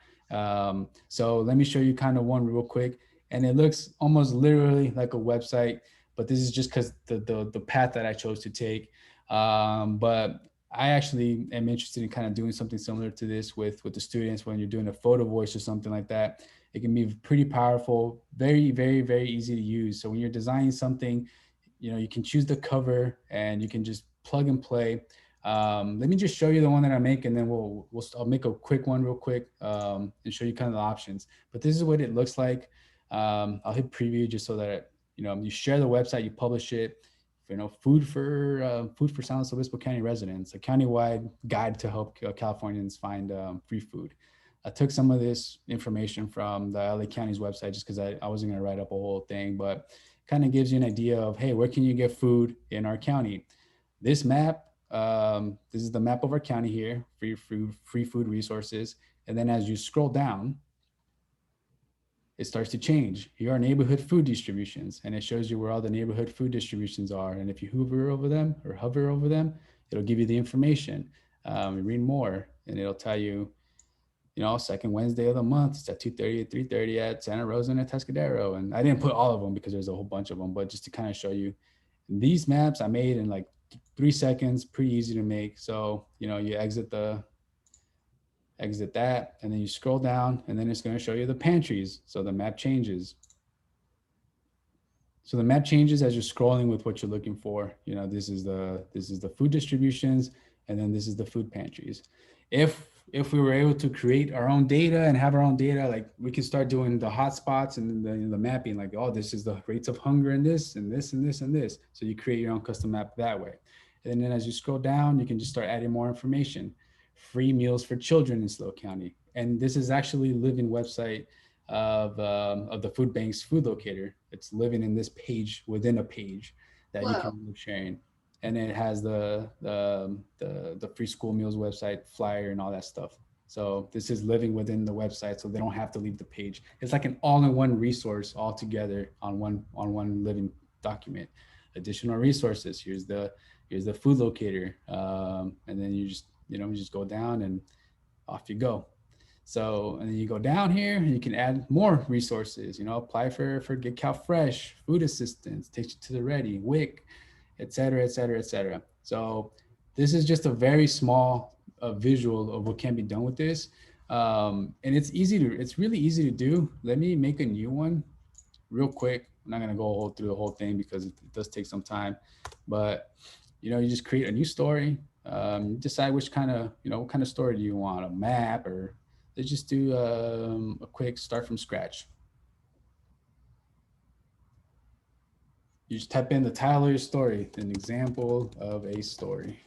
So let me show you kind of one real quick, and it looks almost literally like a website, but this is just because the path that I chose to take. But I actually am interested in kind of doing something similar to this with the students when you're doing a photo voice or something like that. It can be pretty powerful, very easy to use. So when you're designing something, you know, you can choose the cover and you can just plug and play. Let me just show you the one that I make, and then I'll make a quick one real quick, and show you kind of the options. But this is what it looks like. I'll hit preview just so that, you know, you share the website, you publish it. You know, food for San Luis Obispo County residents, a countywide guide to help Californians find free food. I took some of this information from the LA County's website just because I wasn't going to write up a whole thing, but kind of gives you an idea of, hey, where can you get food in our county? This map, this is the map of our county here, free food resources. And then as you scroll down, it starts to change. Here are neighborhood food distributions, and it shows you where all the neighborhood food distributions are. And if you hover over them, it'll give you the information. Read more, and it'll tell you, you know, second Wednesday of the month, it's at 2:30 3:30 at Santa Rosa and at Atascadero. And I didn't put all of them because there's a whole bunch of them, but just to kind of show you. These maps I made in like 3 seconds, pretty easy to make. So, you exit that, and then you scroll down, and then it's going to show you the pantries. So the map changes. So the map changes as you're scrolling with what you're looking for. This is the food distributions, and then this is the food pantries. If we were able to create our own data and have our own data, like we can start doing the hotspots and the mapping, like, oh, this is the rates of hunger in this and this and this and this. So you create your own custom map that way. And then as you scroll down, you can just start adding more information. Free meals for children in SLO County. And this is actually a living website of the food bank's food locator. It's living in this page within a page that you can end up sharing. And it has the free school meals website flyer and all that stuff. So this is living within the website, so they don't have to leave the page. It's like an all-in-one resource all together on one living document. Additional resources. Here's the food locator, and then you just go down and off you go. So, and then you go down here and you can add more resources, apply for Get Cal Fresh, food assistance, takes you to the ready, WIC, et cetera, et cetera, et cetera. So this is just a very small visual of what can be done with this. And it's really easy to do. Let me make a new one real quick. I'm not gonna go through the whole thing because it does take some time, but you just create a new story. Decide which kind of, what kind of story do you want, a map, or let's just do a quick start from scratch. You just type in the title of your story, an example of a story.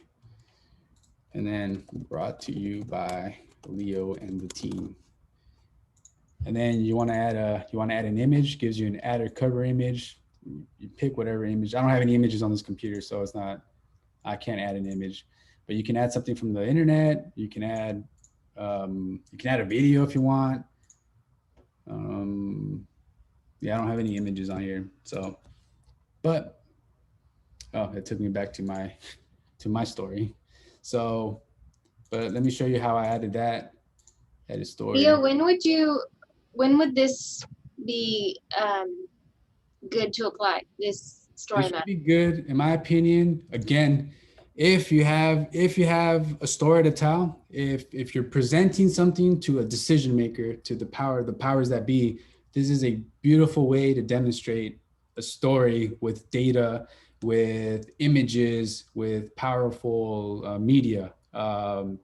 And then brought to you by Leo and the team. And then you want to add an image, gives you an add or cover image. You pick whatever image. I don't have any images on this computer, so I can't add an image. But you can add something from the internet. You can add a video if you want. Yeah, I don't have any images on here. So, but it took me back to my story. So, but let me show you how I added that. Added story. Leo, when would this be good to apply, this story This map? would be good, in my opinion. Again, if you have a story to tell, if you're presenting something to a decision maker, to the powers that be, this is a beautiful way to demonstrate a story with data, with images, with powerful media.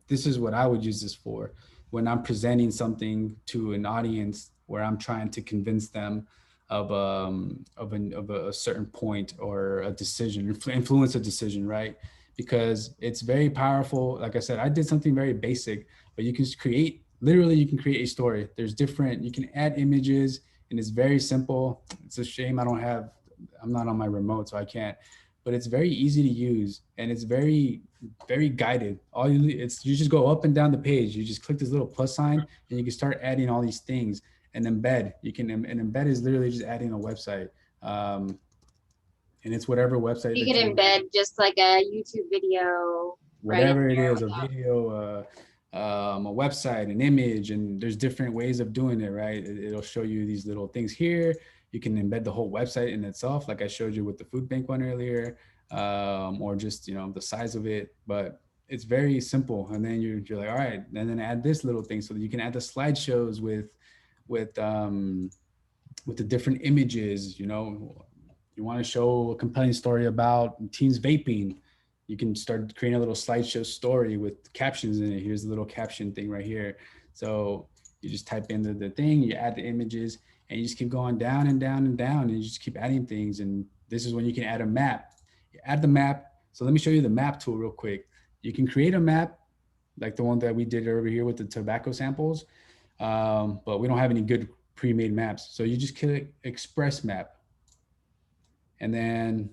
This is what I would use this for when I'm presenting something to an audience where I'm trying to convince them of a certain point or a decision, influence a decision, right? Because it's very powerful. Like I said, I did something very basic, but you can create a story. You can add images, and it's very simple. It's a shame I'm not on my remote, so I can't, but it's very easy to use, and it's very, very guided. You just go up and down the page. You just click this little plus sign, and you can start adding all these things. And embed, embed is literally just adding a website. And it's whatever website You can embed just like a YouTube video, whatever it is, a video, a website, an image, and there's different ways of doing it, right? It'll show you these little things here. You can embed the whole website in itself, like I showed you with the food bank one earlier, or just, the size of it, but it's very simple. And then you're like, all right, and then add this little thing so that you can add the slideshows with the different images. You want to show a compelling story about teens vaping, you can start creating a little slideshow story with captions in it. Here's the little caption thing right here. So you just type in the thing, you add the images, and you just keep going down and down and down, and you just keep adding things. And this is when you can add a map. You add the map. So let me show you the map tool real quick. You can create a map like the one that we did over here with the tobacco samples. But we don't have any good pre-made maps. So you just click Express Map. And then,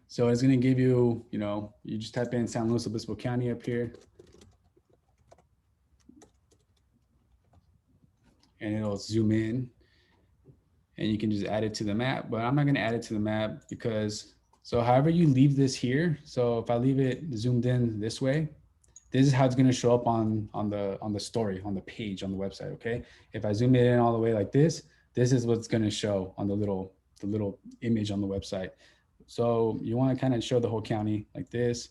so it's gonna give you, you just type in San Luis Obispo County up here. And it'll zoom in. And you can just add it to the map, but I'm not gonna add it to the map because, so however you leave this here, so if I leave it zoomed in this way, this is how it's going to show up on the story, on the page, on the website. Okay. If I zoom it in all the way like this is what's going to show on the little image on the website. So you want to kind of show the whole county like this.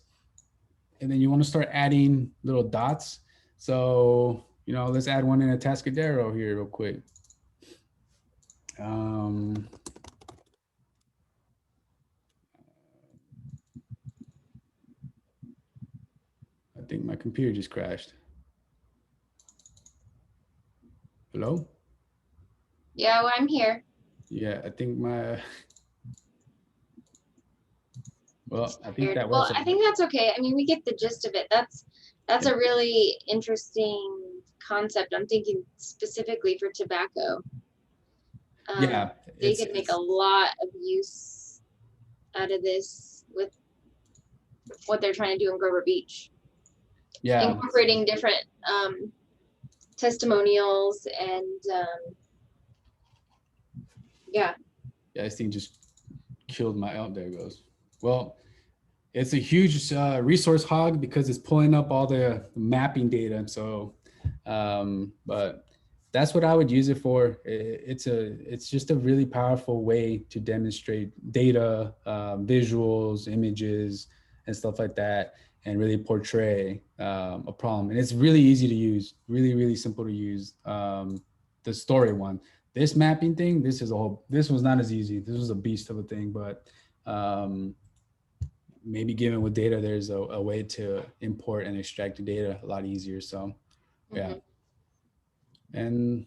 And then you want to start adding little dots. So, let's add one in a Atascadero here real quick. I think my computer just crashed. Hello? Yeah, well, I'm here. Yeah, I think I think that Well, was. I think that's okay. I mean, we get the gist of it. That's a really interesting concept. I'm thinking specifically for tobacco. Yeah, they could make a lot of use out of this with what they're trying to do in Grover Beach. Yeah, incorporating different testimonials and yeah. Yeah, this thing just killed my. Oh, there it goes. Well, it's a huge resource hog because it's pulling up all the mapping data. So, but that's what I would use it for. It's just a really powerful way to demonstrate data, visuals, images, and stuff like that, and really portray a problem. And it's really easy to use, really, really simple to use. The story one, this mapping thing, this was not as easy. This was a beast of a thing, but maybe given with data, there's a way to import and extract the data a lot easier. So, yeah. And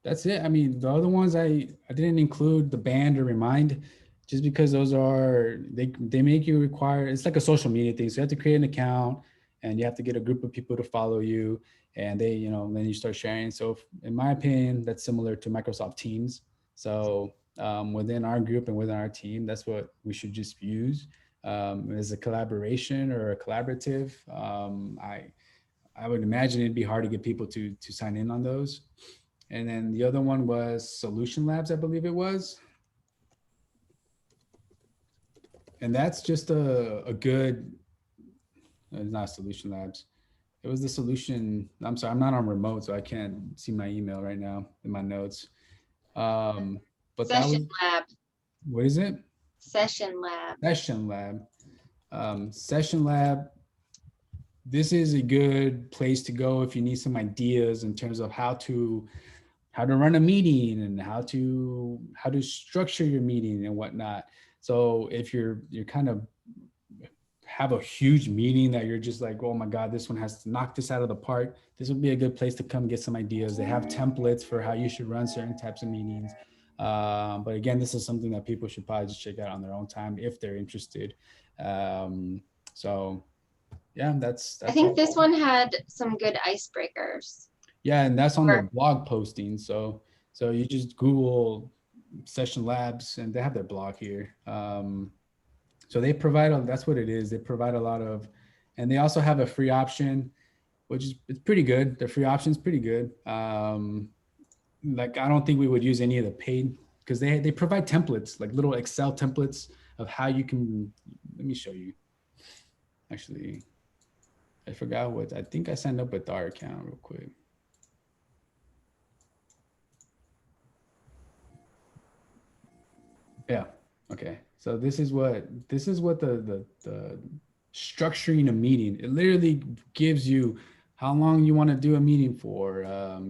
that's it. I mean, the other ones I didn't include the band or remind, just because those are they make you require. It's like a social media thing. So you have to create an account, and you have to get a group of people to follow you, and then you start sharing. So in my opinion, that's similar to Microsoft Teams. So within our group and within our team, that's what we should just use as a collaboration or a collaborative. I would imagine it'd be hard to get people to sign in on those. And then the other one was Solution Labs, I believe it was. And that's just a good, it's not Solution Labs. It was the solution. I'm sorry, I'm not on remote, so I can't see my email right now in my notes. But Session Lab. What is it? Session Lab. Session Lab. Session Lab. This is a good place to go if you need some ideas in terms of how to run a meeting and how to structure your meeting and whatnot. So if you're kind of have a huge meeting that you're just like, oh my God, this one has to knock this out of the park, this would be a good place to come get some ideas. They have templates for how you should run certain types of meetings. But again, this is something that people should probably just check out on their own time if they're interested. So yeah, that's I think this one had some good icebreakers. Yeah, and that's on the blog posting. So you just Google Session Labs, and they have their blog here. So they provide that's what it is. They provide a lot of, and they also have a free option, which is it's pretty good. The free option is pretty good. Like I don't think we would use any of the paid because they provide templates, like little Excel templates of how you can. Let me show you. Actually, I forgot what I think I signed up with our account real quick. Yeah. Okay. So this is what the structuring a meeting. It literally gives you how long you want to do a meeting for.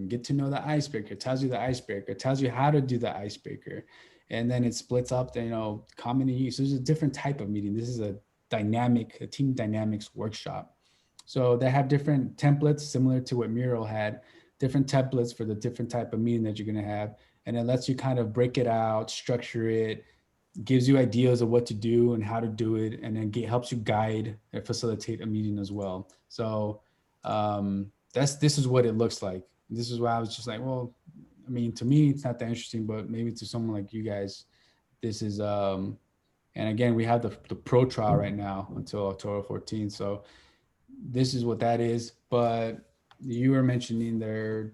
Get to know the icebreaker. Tells you the icebreaker. Tells you how to do the icebreaker, and then it splits up. Common use. So there's a different type of meeting. This is a team dynamics workshop. So they have different templates similar to what Mural had. Different templates for the different type of meeting that you're going to have. And it lets you kind of break it out, structure it, gives you ideas of what to do and how to do it, and then helps you guide and facilitate a meeting as well. So this is what it looks like. This is why I was just like, well, I mean, to me, it's not that interesting, but maybe to someone like you guys, this is, and again, we have the pro trial right now until October 14th. So this is what that is. But you were mentioning their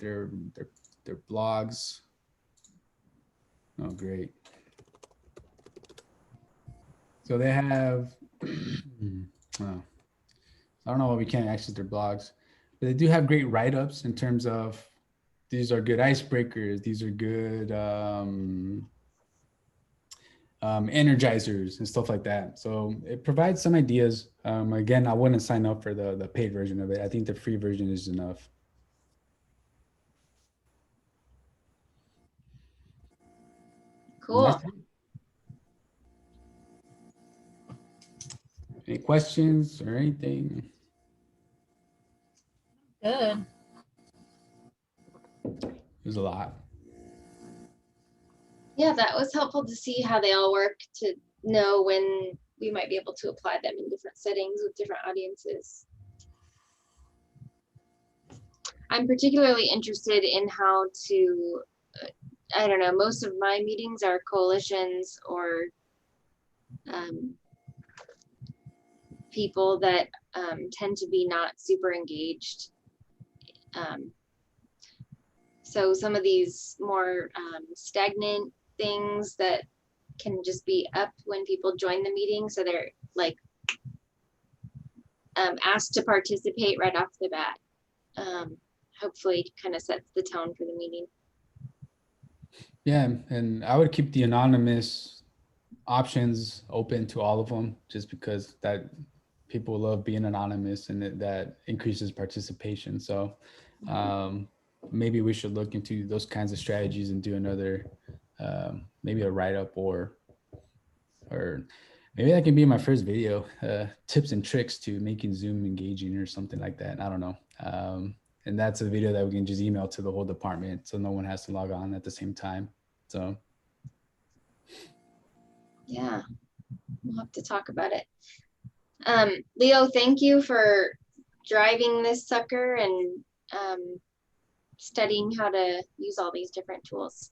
blogs. Oh, great. So they have, I don't know why we can't access their blogs, but they do have great write-ups in terms of these are good icebreakers. These are good energizers and stuff like that. So it provides some ideas. Again, I wouldn't sign up for the paid version of it. I think the free version is enough. Cool. That's it. Any questions or anything? Good. It was a lot. Yeah, that was helpful to see how they all work, to know when we might be able to apply them in different settings with different audiences. I'm particularly interested in how to, I don't know, most of my meetings are coalitions or people that tend to be not super engaged. So some of these more stagnant things that can just be up when people join the meeting, so they're like asked to participate right off the bat. Hopefully kind of sets the tone for the meeting. Yeah, and I would keep the anonymous options open to all of them, just because that people love being anonymous, and that increases participation. So maybe we should look into those kinds of strategies and do another, maybe a write-up, or maybe that can be my first video, tips and tricks to making Zoom engaging or something like that. I don't know. And that's a video that we can just email to the whole department, so no one has to log on at the same time. So yeah, we'll have to talk about it. Leo, thank you for driving this sucker and studying how to use all these different tools.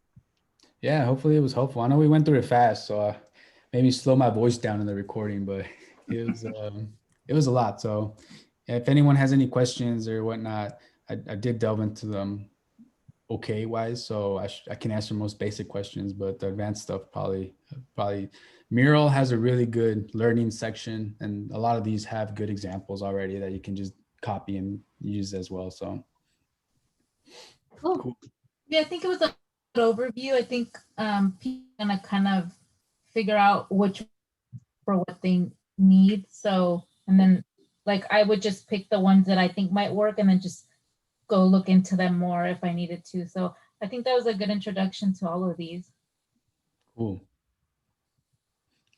yeah, hopefully it was helpful. I know we went through it fast, so maybe slow my voice down in the recording, but it was a lot. So if anyone has any questions or whatnot, I did delve into them okay wise, so I can answer most basic questions, but the advanced stuff probably Mural has a really good learning section, and a lot of these have good examples already that you can just copy and use as well. So Cool. Yeah, I think it was a good overview. I think people are gonna kind of figure out which for what they need. So, and then like I would just pick the ones that I think might work and then just go look into them more if I needed to. So I think that was a good introduction to all of these. cool.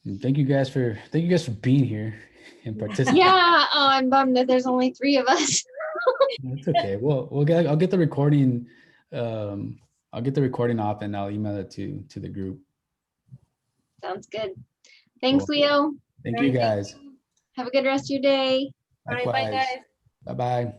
And thank you guys for being here and participating. Yeah, oh, I'm bummed that there's only 3 of us. It's okay. I'll get the recording. I'll get the recording off and I'll email it to the group. Sounds good. Thanks, Cool. Leo. Thank you guys. Have a good rest of your day. All right, bye guys. Bye bye.